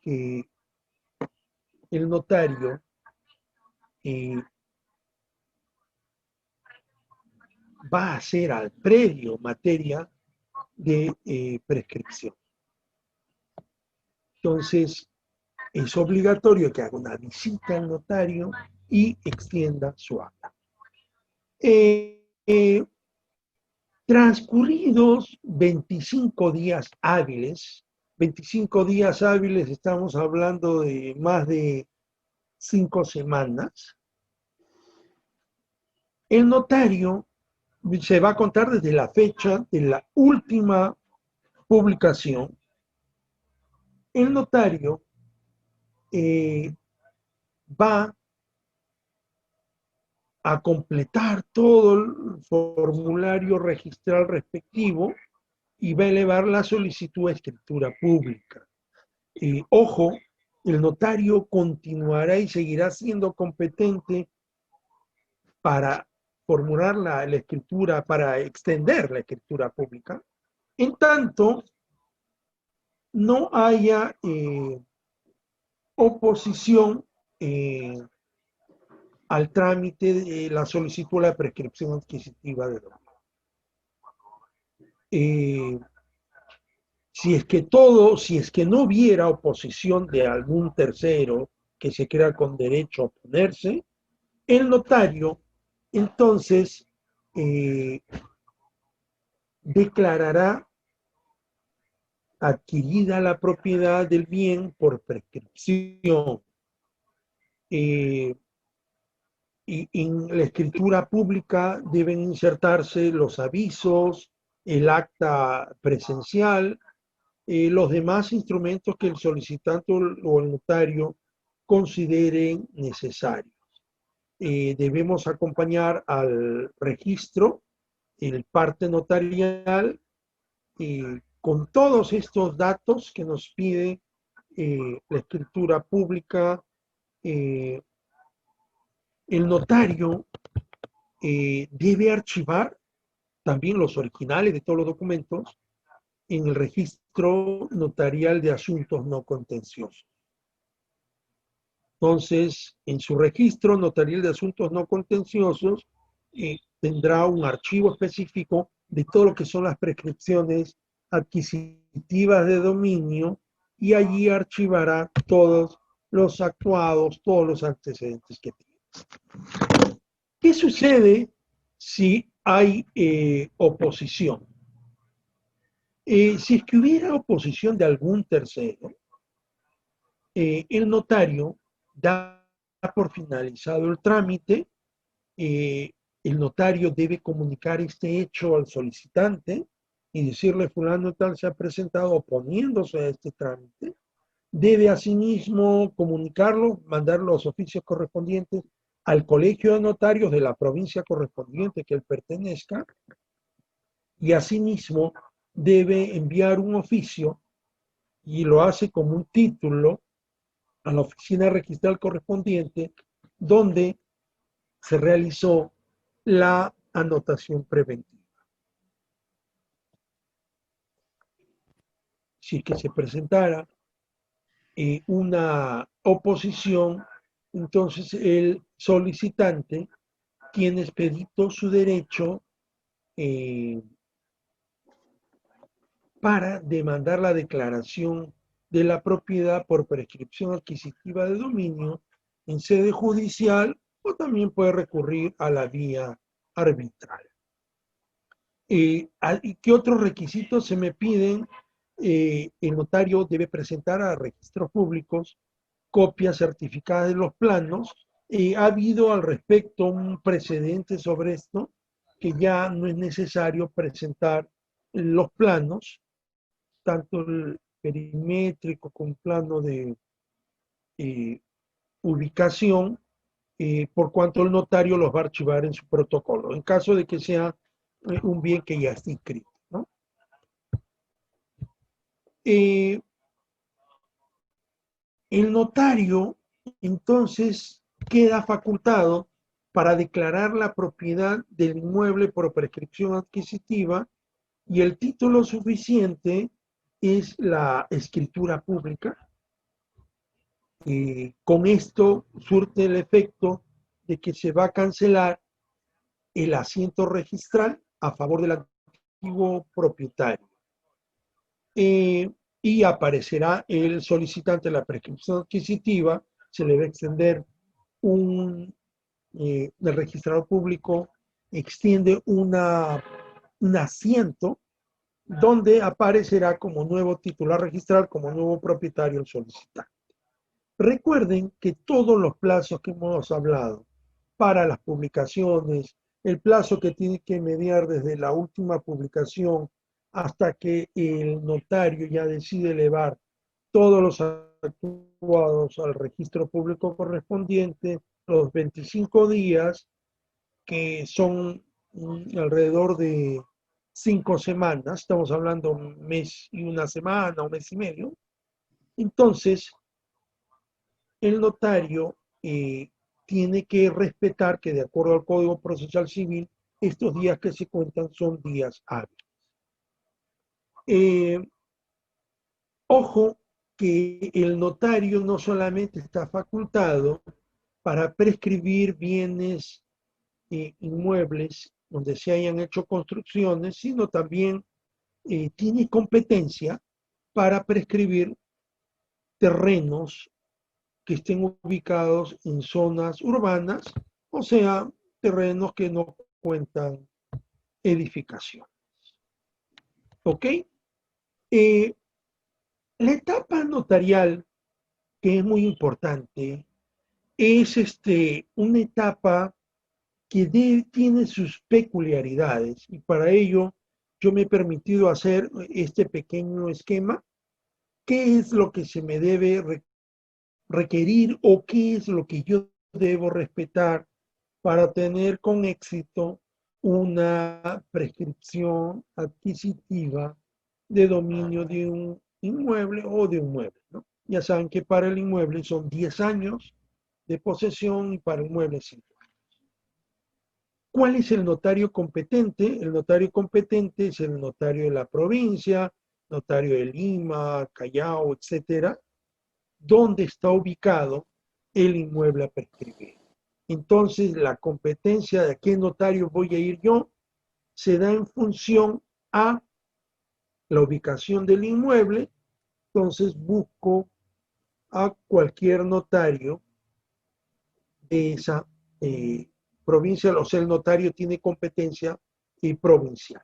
que el notario va a hacer al predio materia de prescripción. Entonces, es obligatorio que haga una visita al notario y extienda su acta. Transcurridos 25 días hábiles, 25 días hábiles, estamos hablando de más de 5 semanas, el notario se va a contar desde la fecha de la última publicación. El notario va a completar todo el formulario registral respectivo y va a elevar la solicitud a escritura pública. Ojo, el notario continuará y seguirá siendo competente para formular la escritura, para extender la escritura pública, en tanto no haya oposición al trámite de la solicitud de la prescripción adquisitiva de dominio. Si es que no hubiera oposición de algún tercero que se crea con derecho a oponerse, el notario entonces declarará adquirida la propiedad del bien por prescripción. Y en la escritura pública deben insertarse los avisos, el acta presencial, los demás instrumentos que el solicitante o el notario consideren necesarios. Debemos acompañar al registro, el parte notarial, con todos estos datos que nos pide la escritura pública. El notario debe archivar también los originales de todos los documentos en el registro notarial de asuntos no contenciosos. Entonces, en su registro notarial de asuntos no contenciosos, tendrá un archivo específico de todo lo que son las prescripciones adquisitivas de dominio y allí archivará todos los actuados, todos los antecedentes que tiene. ¿Qué sucede si hay oposición? Si es que hubiera oposición de algún tercero, el notario da por finalizado el trámite, el notario debe comunicar este hecho al solicitante y decirle fulano tal se ha presentado oponiéndose a este trámite. Debe asimismo comunicarlo, mandar los oficios correspondientes al colegio de notarios de la provincia correspondiente que él pertenezca y asimismo debe enviar un oficio y lo hace como un título a la oficina registral correspondiente donde se realizó la anotación preventiva. Si es que se presentara una oposición, entonces el solicitante tiene expedito su derecho para demandar la declaración de la propiedad por prescripción adquisitiva de dominio en sede judicial o también puede recurrir a la vía arbitral. ¿Qué otros requisitos se me piden? El notario debe presentar a registros públicos copias certificadas de los planos. Ha habido al respecto un precedente sobre esto, que ya no es necesario presentar los planos, tanto el perimétrico como plano de ubicación, por cuanto el notario los va a archivar en su protocolo, en caso de que sea un bien que ya está inscrito, ¿no? El notario entonces queda facultado para declarar la propiedad del inmueble por prescripción adquisitiva y el título suficiente es la escritura pública. Con esto surte el efecto de que se va a cancelar el asiento registral a favor del antiguo propietario. Y aparecerá el solicitante de la prescripción adquisitiva, se le va a extender el registrador público extiende un asiento donde aparecerá como nuevo titular registral, como nuevo propietario el solicitante. Recuerden que todos los plazos que hemos hablado para las publicaciones, el plazo que tiene que mediar desde la última publicación hasta que el notario ya decide elevar todos los actuados al registro público correspondiente, los 25 días, que son alrededor de 5 semanas, estamos hablando un mes y una semana, un mes y medio. Entonces, el notario tiene que respetar que de acuerdo al Código Procesal Civil, estos días que se cuentan son días hábiles. Ojo que el notario no solamente está facultado para prescribir bienes inmuebles donde se hayan hecho construcciones, sino también tiene competencia para prescribir terrenos que estén ubicados en zonas urbanas, o sea, terrenos que no cuentan edificaciones. ¿Ok? La etapa notarial, que es muy importante, es una etapa que tiene sus peculiaridades y para ello yo me he permitido hacer este pequeño esquema. ¿Qué es lo que se me debe requerir o qué es lo que yo debo respetar para tener con éxito una prescripción adquisitiva de dominio de un inmueble o de un mueble, ¿no? Ya saben que para el inmueble son 10 años de posesión y para el mueble 5 años. ¿Cuál es el notario competente? El notario competente es el notario de la provincia, notario de Lima, Callao, etcétera, donde está ubicado el inmueble a prescribir. Entonces, la competencia de a qué notario voy a ir yo se da en función a la ubicación del inmueble. Entonces, busco a cualquier notario de esa provincia, o sea, el notario tiene competencia provincial.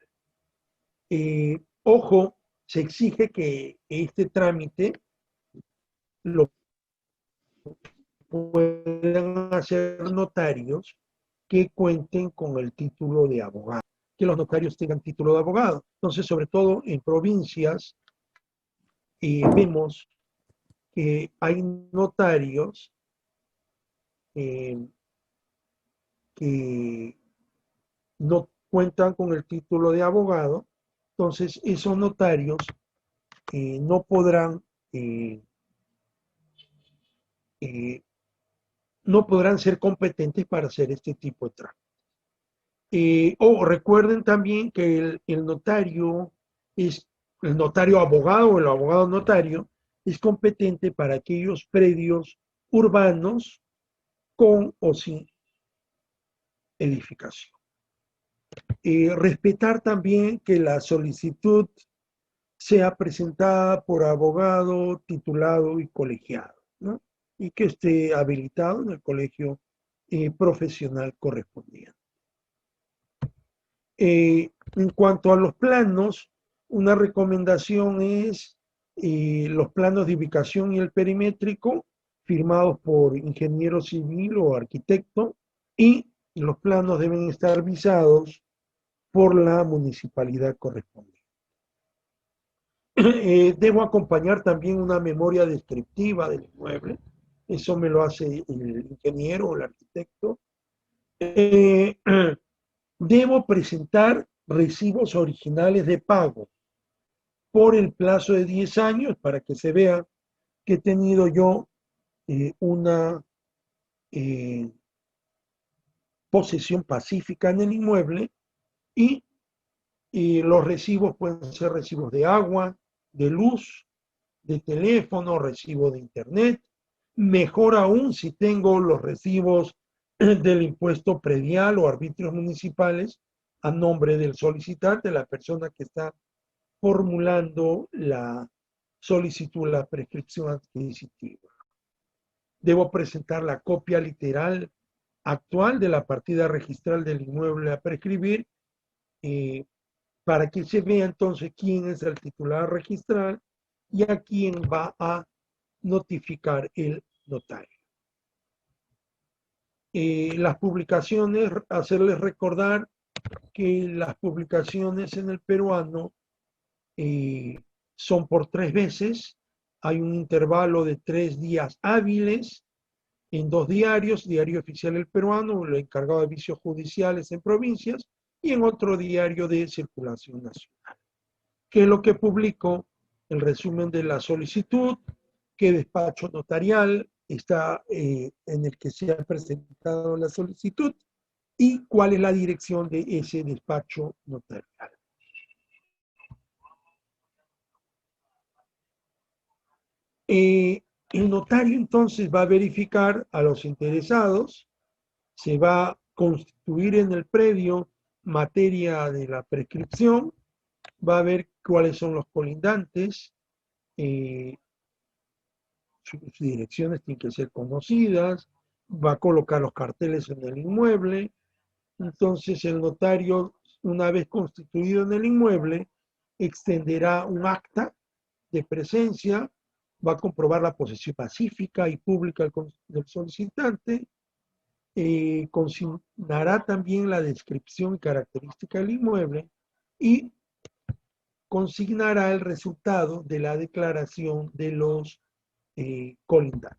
Ojo, se exige que este trámite lo puedan hacer notarios que cuenten con el título de abogado, que los notarios tengan título de abogado. Entonces, sobre todo en provincias, vemos que hay notarios que no cuentan con el título de abogado, entonces esos notarios no podrán no podrán ser competentes para hacer este tipo de trámites. Recuerden también que el notario es el notario abogado o el abogado notario es competente para aquellos predios urbanos con o sin edificación. Respetar también que la solicitud sea presentada por abogado titulado y colegiado, ¿no? Y que esté habilitado en el colegio profesional correspondiente. En cuanto a los planos, una recomendación es los planos de ubicación y el perimétrico firmados por ingeniero civil o arquitecto y los planos deben estar visados por la municipalidad correspondiente. Debo acompañar también una memoria descriptiva del inmueble, eso me lo hace el ingeniero o el arquitecto. Debo presentar recibos originales de pago por el plazo de 10 años para que se vea que he tenido yo una posesión pacífica en el inmueble y los recibos pueden ser recibos de agua, de luz, de teléfono, recibo de internet. Mejor aún si tengo los recibos del impuesto predial o arbitrios municipales a nombre del solicitante, la persona que está formulando la solicitud, la prescripción adquisitiva. Debo presentar la copia literal actual de la partida registral del inmueble a prescribir para que se vea entonces quién es el titular registral y a quién va a notificar el notario. Las publicaciones, hacerles recordar que las publicaciones en el peruano son por 3 veces, hay un intervalo de 3 días hábiles en 2 diarios, Diario Oficial El Peruano, el encargado de vicios judiciales en provincias, y en otro diario de circulación nacional. ¿Qué es lo que publico? El resumen de la solicitud, qué despacho notarial está en el que se ha presentado la solicitud y cuál es la dirección de ese despacho notarial. El notario entonces va a verificar a los interesados, se va a constituir en el predio materia de la prescripción, va a ver cuáles son los colindantes, sus direcciones tienen que ser conocidas, va a colocar los carteles en el inmueble, entonces el notario, una vez constituido en el inmueble, extenderá un acta de presencia, va a comprobar la posesión pacífica y pública del solicitante, consignará también la descripción y característica del inmueble y consignará el resultado de la declaración de los colindantes.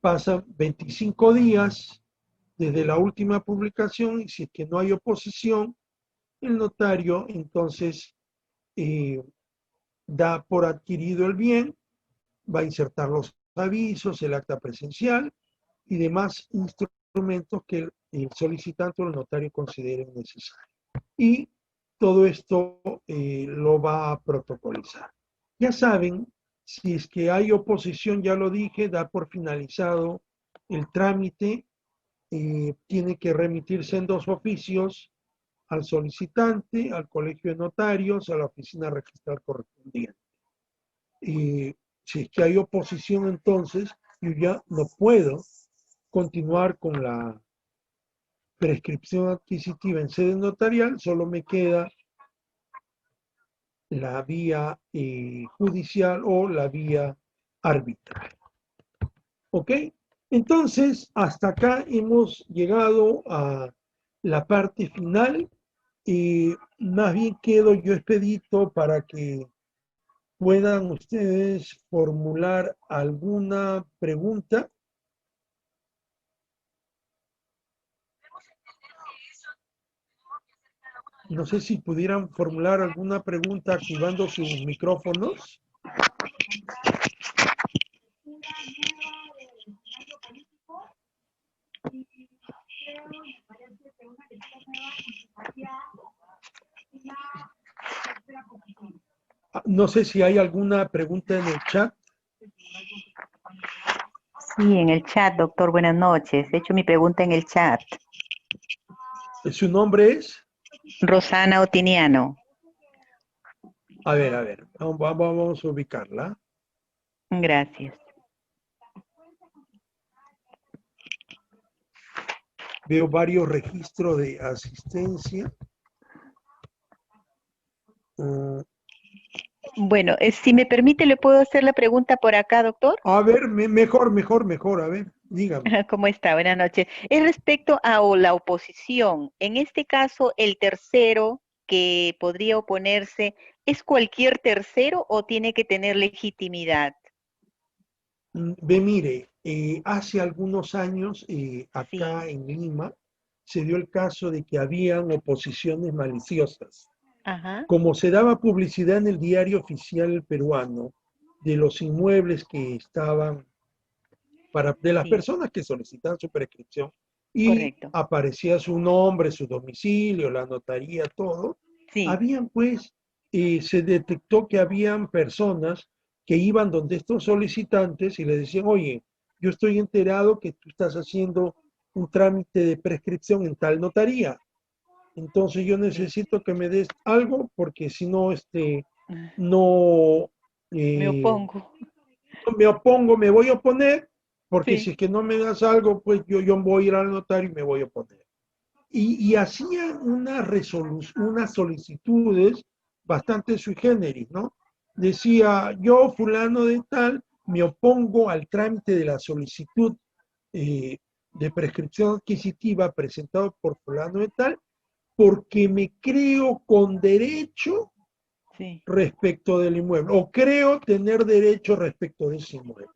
Pasan 25 días desde la última publicación y si es que no hay oposición, el notario entonces da por adquirido el bien, va a insertar los avisos, el acta presencial y demás instrumentos que el solicitante o el notario considere necesario. Y todo esto lo va a protocolizar. Ya saben, si es que hay oposición, ya lo dije, da por finalizado el trámite, tiene que remitirse en 2 oficios al solicitante, al colegio de notarios, a la oficina registral correspondiente. Si es que hay oposición, entonces yo ya no puedo continuar con la prescripción adquisitiva en sede notarial, solo me queda la vía judicial o la vía arbitral. ¿Ok? Entonces, hasta acá hemos llegado a la parte final y más bien quedo yo expedito para que puedan ustedes formular alguna pregunta. No sé si pudieran formular alguna pregunta activando sus micrófonos. No sé si hay alguna pregunta en el chat. Sí, en el chat, doctor. Buenas noches. He hecho mi pregunta en el chat. ¿Su nombre es? Rosana Otiniano. A ver. Vamos a ubicarla. Gracias. Veo varios registros de asistencia. Bueno, si me permite, ¿le puedo hacer la pregunta por acá, doctor? A ver, mejor. A ver, dígame. ¿Cómo está? Buenas noches. Es respecto a la oposición. En este caso, el tercero que podría oponerse, ¿es cualquier tercero o tiene que tener legitimidad? Mire, hace algunos años acá Sí. en Lima se dio el caso de que habían oposiciones maliciosas. Ajá. Como se daba publicidad en el diario oficial peruano de los inmuebles que estaban de las Sí, personas que solicitaban su prescripción y correcto. aparecía su nombre, su domicilio, la notaría, todo, Sí. habían pues, se detectó que habían personas que iban donde estos solicitantes y le decían, oye, yo estoy enterado que tú estás haciendo un trámite de prescripción en tal notaría, entonces yo Sí. necesito que me des algo porque si no, no, Me eh, opongo. me opongo, me voy a oponer, porque si Sí. es que no me das algo, pues yo voy a ir al notario y me voy a oponer. Y hacían unas solicitudes bastante sui generis, ¿no? Decía, yo, fulano de tal, me opongo al trámite de la solicitud de prescripción adquisitiva presentado por fulano de tal, porque me creo con derecho Sí. respecto del inmueble, o creo tener derecho respecto de ese inmueble.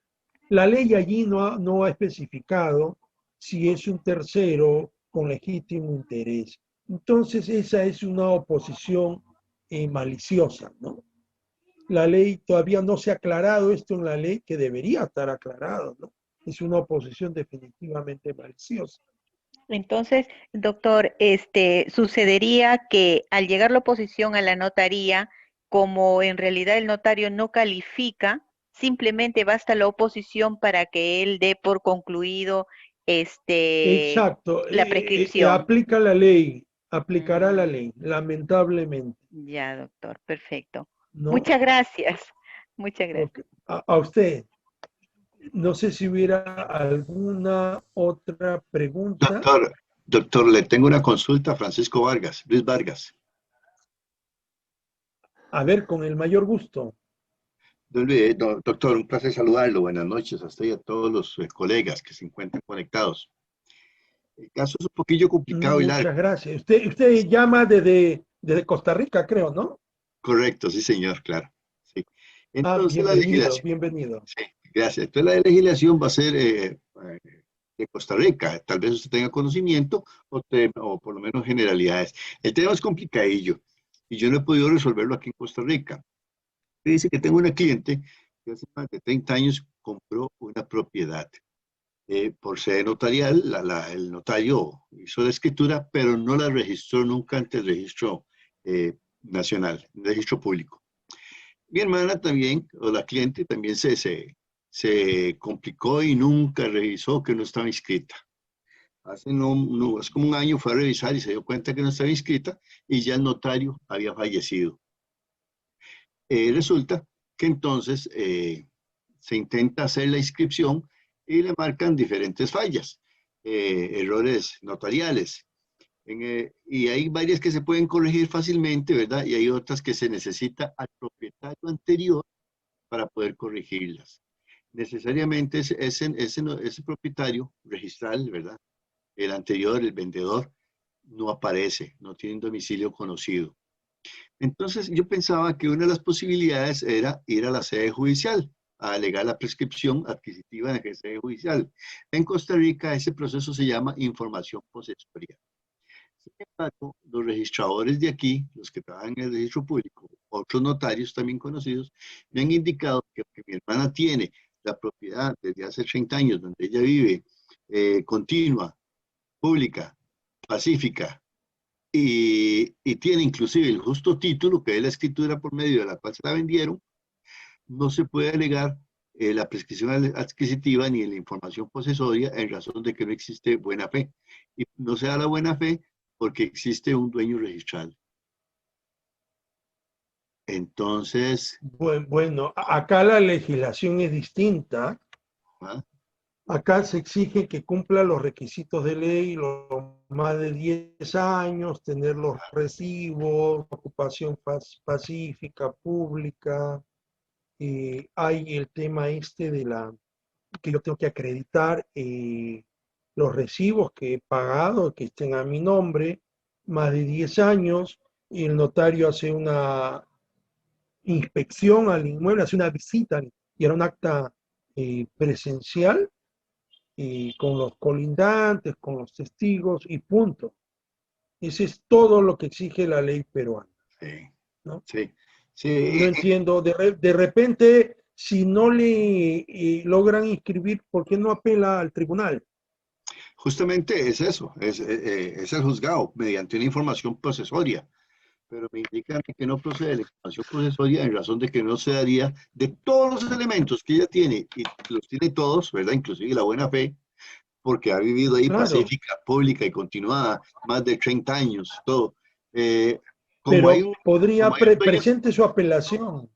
La ley allí no ha especificado si es un tercero con legítimo interés. Entonces, esa es una oposición maliciosa, ¿no? La ley todavía no se ha aclarado esto en la ley, que debería estar aclarado, ¿no? Es una oposición definitivamente maliciosa. Entonces, doctor, sucedería que al llegar la oposición a la notaría, como en realidad el notario no califica, simplemente basta la oposición para que él dé por concluido Exacto, la prescripción. aplica la ley, aplicará la Mm, ley, lamentablemente, ya, doctor, perfecto. ¿no? Muchas gracias. Muchas Ok. gracias. A usted, no sé si hubiera alguna otra pregunta. Doctor, le tengo una consulta a Francisco Vargas, Luis Vargas. A ver, con el mayor gusto. Doctor, un placer saludarlo. Buenas noches a usted y a todos los colegas que se encuentran conectados. El caso es un poquillo complicado y largo. Muchas gracias. Usted llama desde Costa Rica, creo, ¿no? Correcto, sí, señor, claro. Sí. Ah, Entonces la bienvenido, legislación, bienvenido. sí, gracias. Entonces la legislación va a ser de Costa Rica. Tal vez usted tenga conocimiento o por lo menos generalidades. El tema es complicadillo y yo no he podido resolverlo aquí en Costa Rica. Dice que tengo una cliente que hace más de 30 años compró una propiedad. Por sede notarial, el notario hizo la escritura, pero no la registró nunca ante el registro nacional, el registro público. Mi hermana también, o la cliente, también se complicó y nunca revisó que no estaba inscrita. Hace como un año fue a revisar y se dio cuenta que no estaba inscrita y ya el notario había fallecido. Resulta que entonces se intenta hacer la inscripción y le marcan diferentes fallas, errores notariales. Y hay varias que se pueden corregir fácilmente, ¿verdad? Y hay otras que se necesita al propietario anterior para poder corregirlas. Necesariamente ese propietario registral, ¿verdad? El anterior, el vendedor, no aparece, no tiene un domicilio conocido. Entonces yo pensaba que una de las posibilidades era ir a la sede judicial, a alegar la prescripción adquisitiva en la sede judicial. En Costa Rica ese proceso se llama información posesoria. Sin embargo, los registradores de aquí, los que trabajan en el registro público, otros notarios también conocidos, me han indicado que mi hermana tiene la propiedad desde hace 30 años donde ella vive, continua, pública, pacífica, y tiene inclusive el justo título, que es la escritura por medio de la cual se la vendieron, no se puede alegar la prescripción adquisitiva ni la información posesoria en razón de que no existe buena fe. Y no se da la buena fe porque existe un dueño registral. Entonces, Bueno, acá la legislación es distinta. ¿ah? Acá se exige que cumpla los requisitos de ley, los más de 10 años, tener los recibos, ocupación pacífica, pública. Hay el tema este de que yo tengo que acreditar los recibos que he pagado, que estén a mi nombre, más de 10 años, y el notario hace una inspección al inmueble, hace una visita, y era un acta presencial, y con los colindantes, con los testigos, y punto. Ese es todo lo que exige la ley peruana, Sí, ¿no? sí, No sí. entiendo, de repente, si no le logran inscribir, ¿por qué no apela al tribunal? Justamente es eso, es el juzgado mediante una información procesoria, pero me indican que no procede la información procesoria en razón de que no se daría de todos los elementos que ella tiene, y los tiene todos, ¿verdad? Inclusive la buena fe, porque ha vivido ahí Claro, pacífica, pública y continuada más de 30 años, todo. Eh, como hay pero un, como podría hay un dueño, presente su apelación.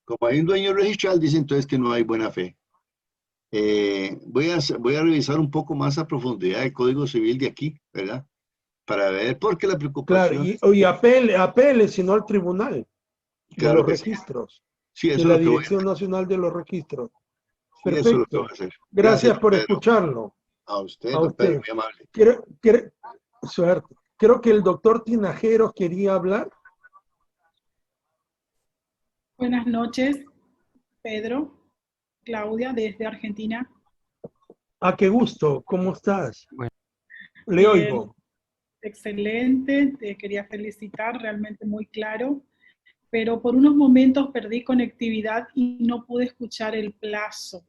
como hay un dueño registral, dice entonces que no hay buena fe. Voy a revisar un poco más a profundidad el Código Civil de aquí, ¿verdad? Para ver por qué la Claro, preocupación y apele, sino al tribunal de claro los que sí. registros, Sí, de eso es la lo que voy a Dirección Nacional de los Registros. Sí, eso es lo que voy Perfecto. a hacer. Gracias, Gracias por Pedro. escucharlo. A usted, A don Pedro, usted. muy amable. Suerte. Creo que el doctor Tinajeros quería hablar. Buenas noches, Pedro, Claudia, desde Argentina. Ah, qué gusto. ¿Cómo estás? Bueno, Le Bien, oigo. excelente, te quería felicitar, realmente muy claro, pero por unos momentos perdí conectividad y no pude escuchar el plazo.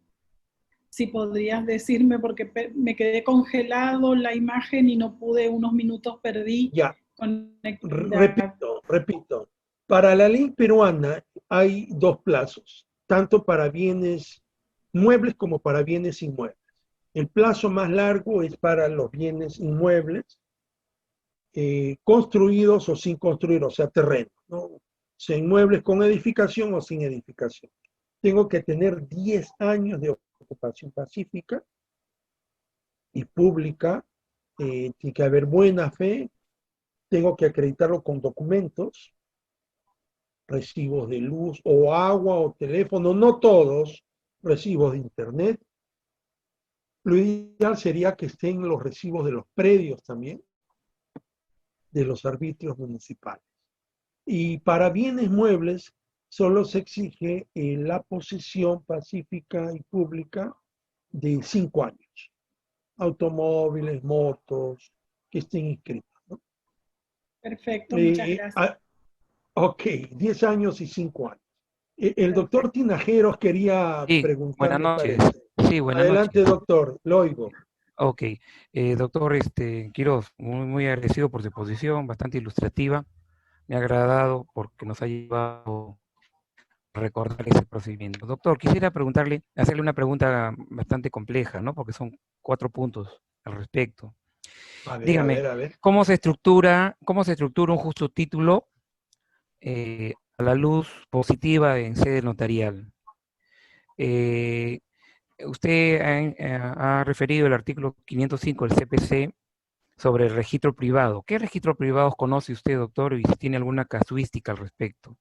Si podrías decirme, porque me quedé congelado la imagen y no pude, unos minutos perdí Ya, conectividad. repito. Para la ley peruana hay dos plazos, tanto para bienes muebles como para bienes inmuebles. El plazo más largo es para los bienes inmuebles, construidos o sin construir, o sea, terrenos, ¿no? O sea, inmuebles con edificación o sin edificación. Tengo que tener 10 años de ocupación pacífica y pública, tiene que haber buena fe, tengo que acreditarlo con documentos, recibos de luz o agua o teléfono, no todos, recibos de internet. Lo ideal sería que estén los recibos de los predios también, de los arbitrios municipales. Y para bienes muebles solo se exige la posesión pacífica y pública de 5 años. Automóviles, motos, que estén inscritos, ¿no? Perfecto, muchas gracias. Ok, 10 años y 5 años. El doctor Perfecto. Tinajeros quería Sí, buenas preguntarme, noches. parece. Sí, buenas Adelante, noches. doctor, lo oigo. Ok, doctor Quiroz, muy agradecido por su exposición, bastante ilustrativa. Me ha agradado porque nos ha llevado a recordar ese procedimiento. Doctor, quisiera hacerle una pregunta bastante compleja, ¿no? Porque son 4 puntos al respecto. A ver, a Dígame, ver, a ver. cómo se estructura un justo título a la luz positiva en sede notarial? Eh, Usted ha referido el artículo 505 del CPC sobre el registro privado. ¿Qué registros privados conoce usted, doctor, y si tiene alguna casuística al respecto?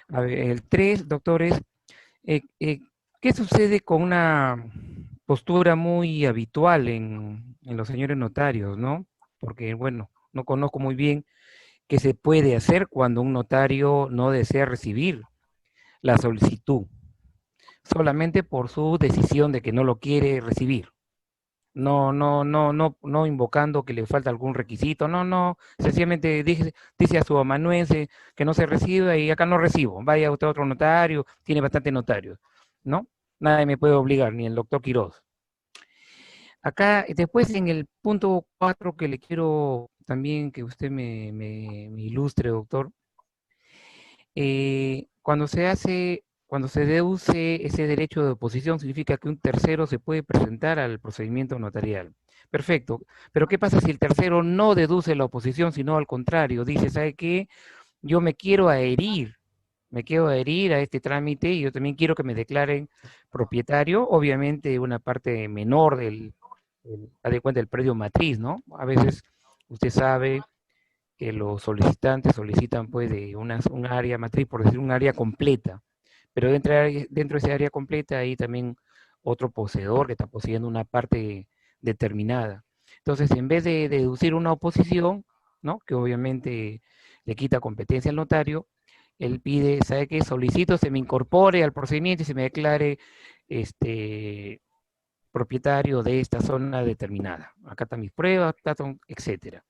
A ver, el 3, doctores, ¿qué sucede con una postura muy habitual en los señores notarios, ¿no? Porque, bueno, no conozco muy bien qué se puede hacer cuando un notario no desea recibir la solicitud, solamente por su decisión de que no lo quiere recibir. No invocando que le falta algún requisito, sencillamente dice a su amanuense que no se recibe y acá no recibo, vaya usted a otro notario, tiene bastante notarios, ¿no? Nadie me puede obligar, ni el doctor Quiroz. Acá, después en el punto 4 que le quiero también que usted me ilustre, doctor, cuando se deduce ese derecho de oposición, significa que un tercero se puede presentar al procedimiento notarial. Perfecto, pero ¿qué pasa si el tercero no deduce la oposición, sino al contrario? Dice, ¿sabe qué? Yo me quiero adherir a este trámite y yo también quiero que me declaren propietario, obviamente una parte menor haz de cuenta, del predio matriz, ¿no? A veces usted sabe que los solicitantes solicitan pues de un área matriz, por decir un área completa, pero dentro de ese área completa hay también otro poseedor que está poseyendo una parte determinada. Entonces, en vez de deducir una oposición, ¿no? Que obviamente le quita competencia al notario, él pide, ¿sabe qué? Solicito se me incorpore al procedimiento y se me declare propietario de esta zona determinada. Acá están mis pruebas, etcétera.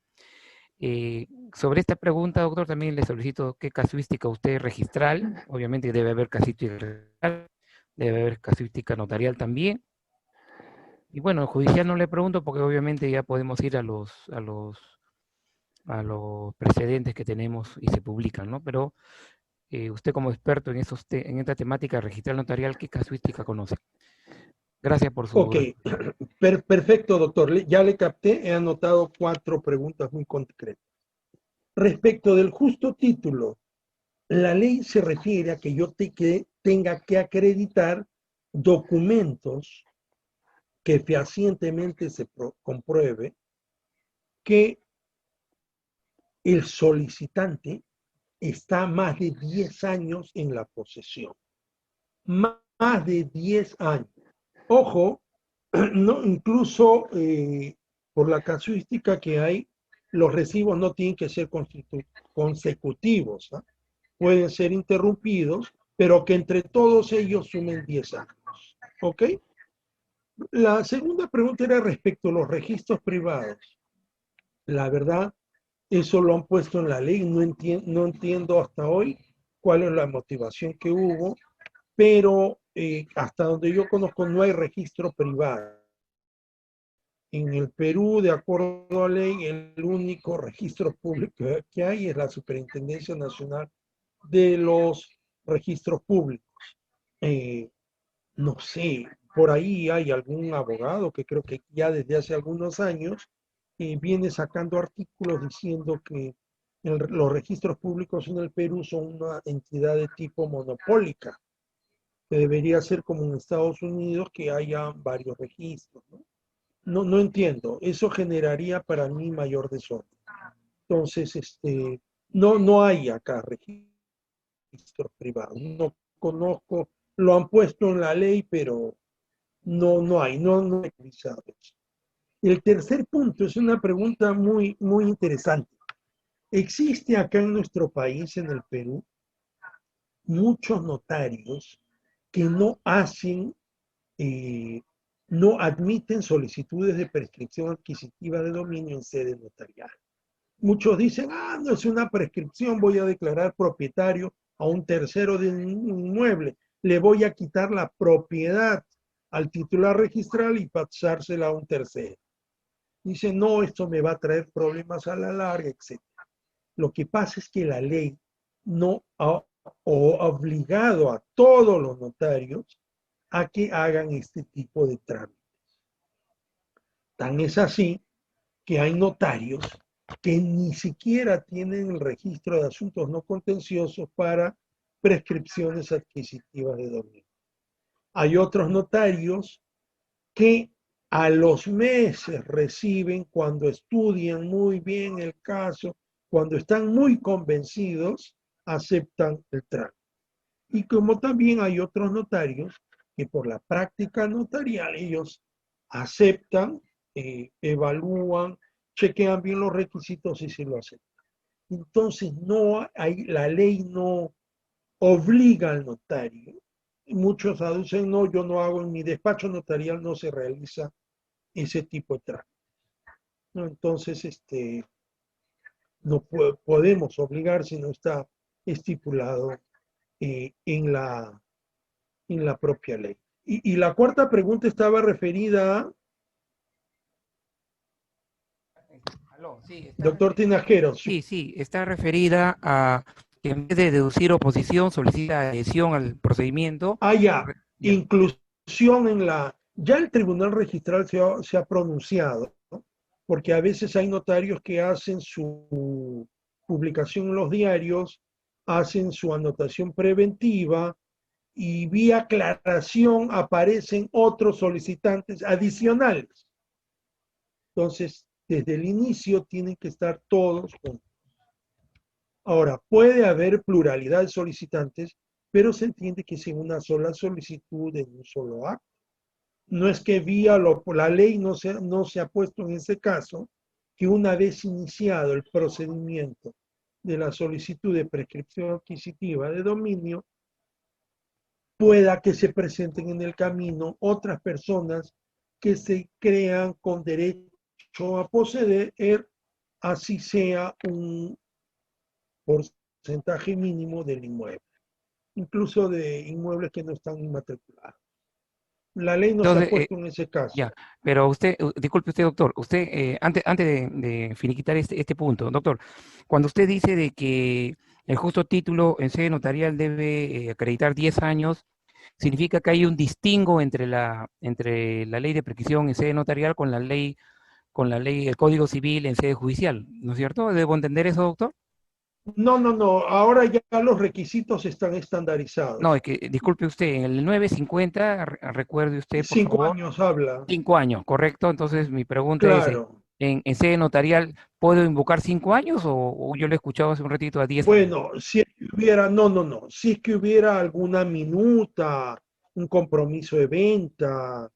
Sobre esta pregunta, doctor, también le solicito qué casuística usted registral, obviamente debe haber casuística registral, debe haber casuística notarial también. Y bueno, judicial no le pregunto porque obviamente ya podemos ir a los precedentes que tenemos y se publican, ¿no? Pero usted como experto en esta temática registral notarial, ¿qué casuística conoce? Gracias por Ok, su... perfecto, doctor. Ya le capté, he anotado 4 preguntas muy concretas. Respecto del justo título, la ley se refiere a que yo tenga que acreditar documentos que fehacientemente se compruebe que el solicitante está más de 10 años en la posesión. Más de 10 años. Ojo, no, incluso por la casuística que hay, los recibos no tienen que ser consecutivos, ¿eh? Pueden ser interrumpidos, pero que entre todos ellos sumen 10 años. ¿Ok? La segunda pregunta era respecto a los registros privados. La verdad, eso lo han puesto en la ley, no entiendo hasta hoy cuál es la motivación que hubo, pero hasta donde yo conozco no hay registro privado. En el Perú, de acuerdo a la ley, el único registro público que hay es la Superintendencia Nacional de los Registros Públicos. No sé, por ahí hay algún abogado que creo que ya desde hace algunos años viene sacando artículos diciendo que los registros públicos en el Perú son una entidad de tipo monopólica, que debería ser como en Estados Unidos, que haya varios registros, ¿no? No entiendo, eso generaría para mí mayor desorden. Entonces, no hay acá registro. registros privados. No conozco, lo han puesto en la ley, pero no hay utilizado eso. El tercer punto es una pregunta muy interesante. Existe acá en nuestro país, en el Perú, muchos notarios que no admiten solicitudes de prescripción adquisitiva de dominio en sede notarial. Muchos dicen, no es una prescripción, voy a declarar propietario a un tercero de un inmueble, le voy a quitar la propiedad al titular registral y pasársela a un tercero. Dicen, no, esto me va a traer problemas a la larga, etc. Lo que pasa es que la ley no ha obligado a todos los notarios a que hagan este tipo de trámites. Tan es así que hay notarios que ni siquiera tienen el registro de asuntos no contenciosos para prescripciones adquisitivas de dominio. Hay otros notarios que a los meses reciben, cuando estudian muy bien el caso, cuando están muy convencidos, aceptan el trámite. Y como también hay otros notarios que por la práctica notarial ellos aceptan, evalúan, chequean bien los requisitos y se lo aceptan. Entonces la ley no obliga al notario. Muchos aducen, no, yo no hago, en mi despacho notarial no se realiza ese tipo de trámite. ¿No? Entonces, no podemos obligar si no está estipulado en la propia ley. Y la cuarta pregunta estaba referida a... Sí, Doctor Tinajero. Sí, está referida a que en vez de deducir oposición, solicita adhesión al procedimiento. Ya. Inclusión en la... Ya el Tribunal Registral se ha pronunciado, ¿no? Porque a veces hay notarios que hacen su publicación en los diarios, hacen su anotación preventiva y vía aclaración aparecen otros solicitantes adicionales. Entonces, desde el inicio tienen que estar todos juntos. Ahora, puede haber pluralidad de solicitantes, pero se entiende que es en una sola solicitud, en un solo acto. No es que la ley no se ha puesto en ese caso, que una vez iniciado el procedimiento de la solicitud de prescripción adquisitiva de dominio, pueda que se presenten en el camino otras personas que se crean con derecho a poseer, así sea un porcentaje mínimo del inmueble, incluso de inmuebles que no están inmatriculados. La ley no se ha puesto en ese caso. Ya, pero usted, disculpe usted, doctor, usted, antes de finiquitar este punto, doctor, cuando usted dice de que el justo título en sede notarial debe acreditar 10 años, significa que hay un distingo entre la ley de prescripción en sede notarial con la ley, el Código Civil en sede judicial, ¿no es cierto? ¿Debo entender eso, doctor? No, ahora ya los requisitos están estandarizados. No, es que, disculpe usted, en el 950, recuerde usted, por 5 favor. años habla. 5 años, correcto. Entonces, mi pregunta Claro. es, ¿en sede notarial puedo invocar 5 años o yo lo he escuchado hace un ratito a 10 años? Bueno, si hubiera, si es que hubiera alguna minuta, un compromiso de venta,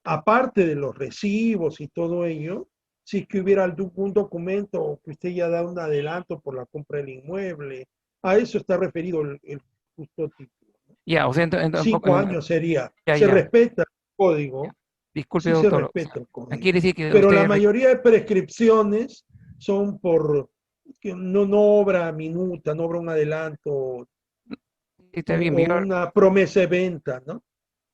aparte de los recibos y todo ello, si es que hubiera algún documento que usted ya da un adelanto por la compra del inmueble, a eso está referido el justo título. Ya, o sea, 5 años sería. Ya, se ya. respeta el código. Disculpe, Sí se doctor. respeta el código. Quiere decir que Pero usted la mayoría de prescripciones son por que no obra minuta, no obra un adelanto está bien, o una promesa de venta, ¿no?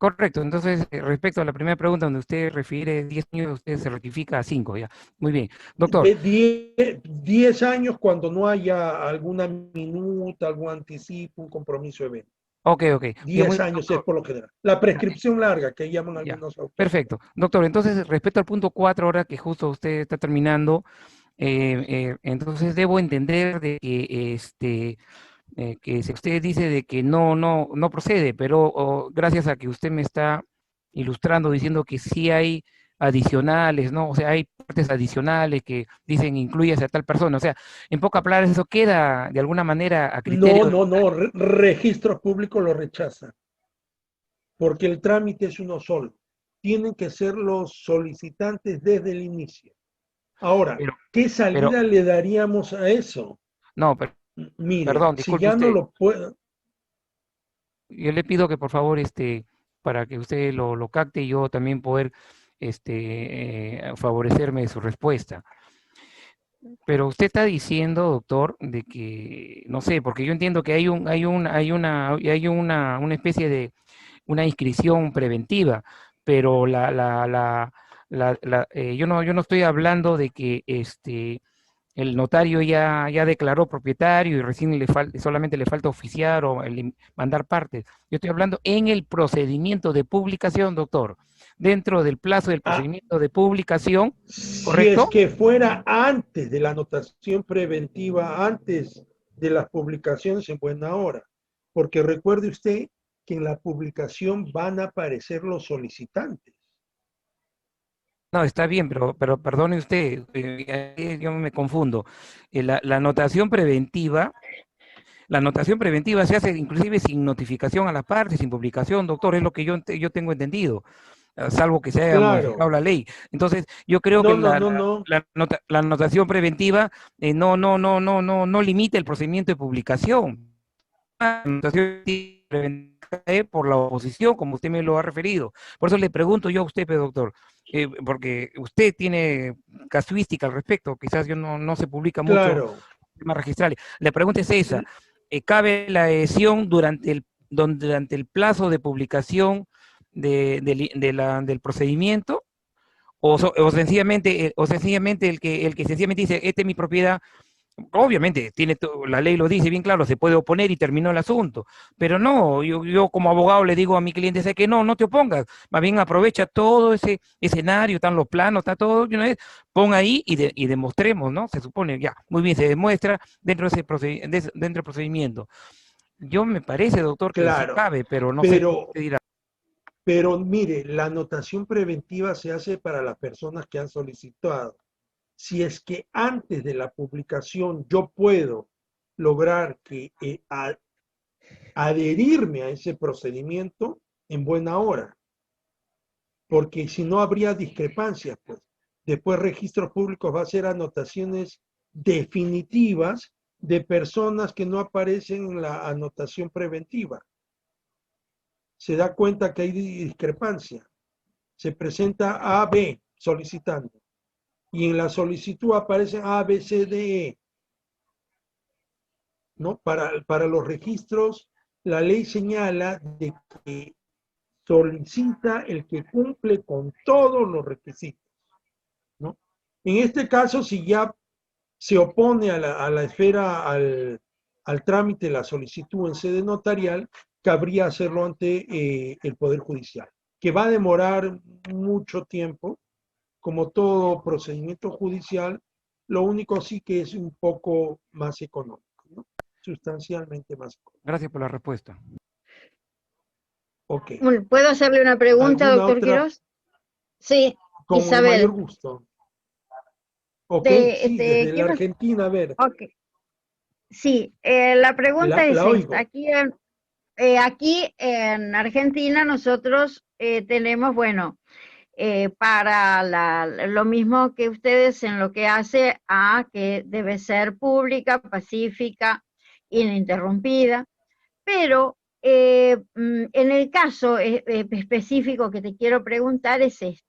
correcto. Entonces, respecto a la primera pregunta donde usted refiere 10 años, usted se rectifica a 5, ya. Muy bien. Doctor. 10 años cuando no haya alguna minuta, algún anticipo, un compromiso de venta. Ok. 10 años es por lo general. La prescripción larga que llaman algunos autores. Perfecto. Doctor, entonces, respecto al punto 4, ahora que justo usted está terminando, entonces debo entender de que si usted dice de que no procede, pero gracias a que usted me está ilustrando diciendo que sí hay adicionales, ¿no? O sea, hay partes adicionales que dicen incluyase a tal persona. O sea, en pocas palabras, eso queda de alguna manera a criterio. No, registro público lo rechaza, porque el trámite es uno solo. Tienen que ser los solicitantes desde el inicio. Ahora, Pero, ¿qué salida le daríamos a eso? no, pero, Mire, perdón, si disculpe ya no usted. lo puedo... Yo le pido que por favor, para que usted lo capte y yo también poder favorecerme de su respuesta. Pero usted está diciendo, doctor, de que, no sé, porque yo entiendo que hay una especie de una inscripción preventiva, pero yo no estoy hablando de que el notario ya declaró propietario y recién solamente le falta oficiar o mandar partes. Yo estoy hablando en el procedimiento de publicación, doctor, dentro del plazo del procedimiento de publicación, Si es ¿correcto? que fuera antes de la anotación preventiva, antes de las publicaciones en buena hora, porque recuerde usted que en la publicación van a aparecer los solicitantes. No, está bien, pero perdone usted, yo me confundo. La anotación preventiva se hace inclusive sin notificación a las partes, sin publicación, doctor, es lo que yo tengo entendido, salvo que se haya Claro. modificado la ley. Entonces, yo creo que No. la anotación preventiva no limita el procedimiento de publicación. La anotación preventiva por la oposición, como usted me lo ha referido. Por eso le pregunto yo a usted, doctor, porque usted tiene casuística al respecto, quizás yo no se publica mucho Claro. temas registrales. La pregunta es esa, ¿cabe la adhesión durante el plazo de publicación del procedimiento? O sencillamente el que sencillamente dice, esta es mi propiedad, obviamente, la ley lo dice bien claro, se puede oponer y terminó el asunto, pero no, yo como abogado le digo a mi cliente, sé que no te opongas, más bien aprovecha todo ese escenario, están los planos, está todo, y una vez, pon ahí y demostremos, ¿no? Se supone, ya, muy bien, se demuestra dentro de dentro del procedimiento. Yo me parece, doctor, que sí Claro. cabe, pero no sé qué usted dirá. Pero mire, la anotación preventiva se hace para las personas que han solicitado. Si es que antes de la publicación yo puedo lograr que adherirme a ese procedimiento en buena hora, porque si no habría discrepancias, pues. Después Registros Públicos va a hacer anotaciones definitivas de personas que no aparecen en la anotación preventiva. Se da cuenta que hay discrepancia. Se presenta A, B solicitando. Y en la solicitud aparecen A, B, C, D, E. ¿No? Para los registros, la ley señala de que solicita el que cumple con todos los requisitos, ¿no? En este caso, si ya se opone a la esfera, al trámite de la solicitud en sede notarial, cabría hacerlo ante el Poder Judicial, que va a demorar mucho tiempo, como todo procedimiento judicial, lo único sí que es un poco más económico, ¿no? Sustancialmente más económico. Gracias por la respuesta. Ok. ¿Puedo hacerle una pregunta, ¿Alguna doctor otra? Quiroz? Sí, Con el Isabel. mayor gusto. Ok, sí, desde la Argentina, a ver. Okay. Sí, la pregunta es oigo. esta. Aquí en Argentina nosotros tenemos, bueno, para lo mismo que ustedes en lo que hace a que debe ser pública, pacífica, ininterrumpida, pero en el caso específico que te quiero preguntar es este.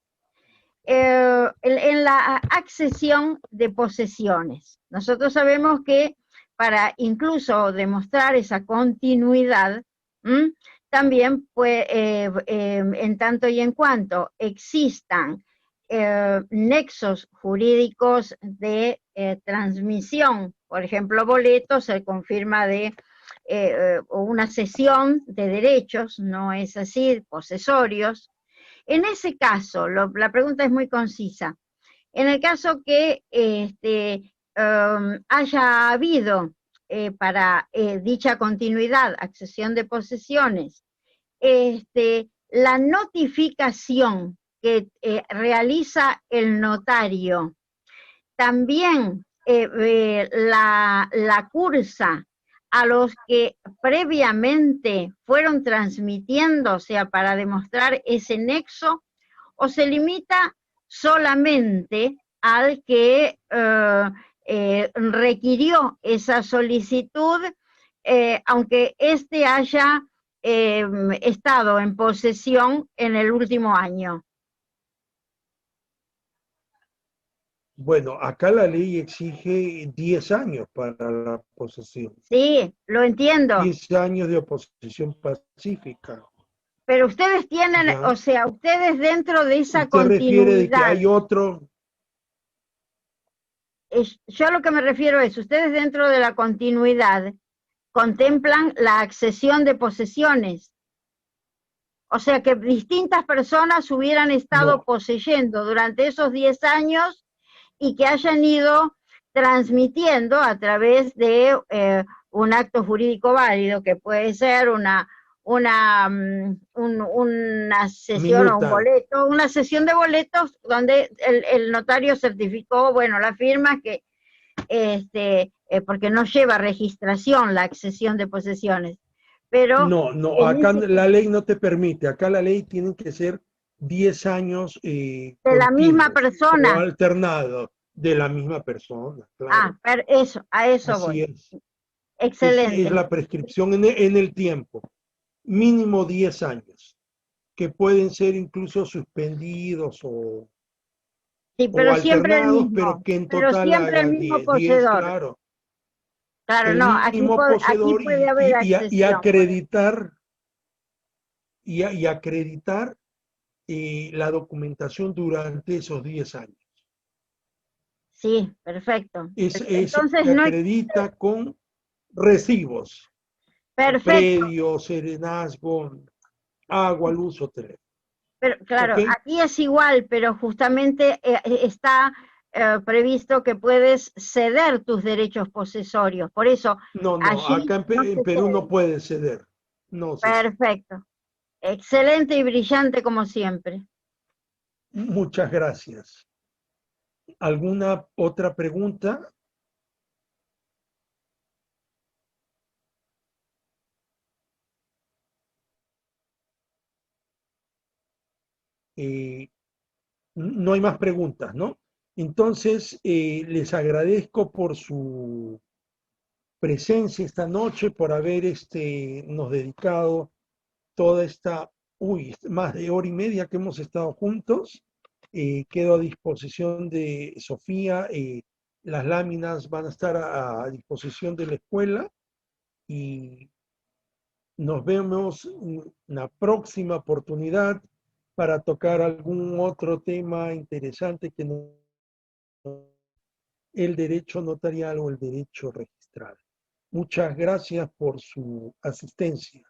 En la accesión de posesiones. Nosotros sabemos que para incluso demostrar esa continuidad, también en tanto y en cuanto existan nexos jurídicos de transmisión, por ejemplo, boletos, se confirma de una cesión de derechos, no es así, posesorios. En ese caso, la pregunta es muy concisa. En el caso que haya habido para dicha continuidad, accesión de posesiones, la notificación que realiza el notario también la cursa a los que previamente fueron transmitiendo, o sea, para demostrar ese nexo, o se limita solamente al que requirió esa solicitud, aunque éste haya estado en posesión en el último año. Bueno, acá la ley exige 10 años para la posesión. Sí, lo entiendo. 10 años de oposición pacífica. Pero ustedes tienen, ¿Ya? o sea, ustedes dentro de esa ¿Usted refiere de que continuidad, hay otro? yo lo que me refiero es, ustedes dentro de la continuidad contemplan la accesión de posesiones. O sea que distintas personas hubieran estado No. poseyendo durante esos 10 años y que hayan ido transmitiendo a través de un acto jurídico válido, que puede ser una sesión o un Minuta. boleto, una sesión de boletos donde el notario certificó, bueno, la firma que, porque no lleva registración la accesión de posesiones. Pero No, acá la ley no te permite. Acá la ley tiene que ser 10 años de la misma continuos o persona. alternado de la misma persona. Claro. Ah, pero eso, a eso Así voy. es. Excelente. Es la prescripción en el tiempo. Mínimo 10 años, que pueden ser incluso suspendidos Sí, o pero siempre el alternados, pero mismo. que en Pero total siempre el haya mismo 10, poseedor. claro. Claro, El no, mismo aquí poseedor puede haber y accesión. acreditar y acreditar la documentación durante esos 10 años. Sí, perfecto. Eso Entonces se no acredita con recibos, perfecto. predio, serenazgo, agua, luz o teléfono. Pero claro, ¿Ok? aquí es igual, pero justamente está previsto que puedes ceder tus derechos posesorios. Por eso, No, allí acá no en se Perú no cede. puede ceder. No se cede. Perfecto. Excelente y brillante como siempre. Muchas gracias. ¿Alguna otra pregunta? No hay más preguntas, ¿no? Entonces, les agradezco por su presencia esta noche, por haber nos dedicado toda esta, más de hora y media que hemos estado juntos. Quedo a disposición de Sofía. Las láminas van a estar a disposición de la escuela y nos vemos en una próxima oportunidad para tocar algún otro tema interesante que no el derecho notarial o el derecho registral. Muchas gracias por su asistencia.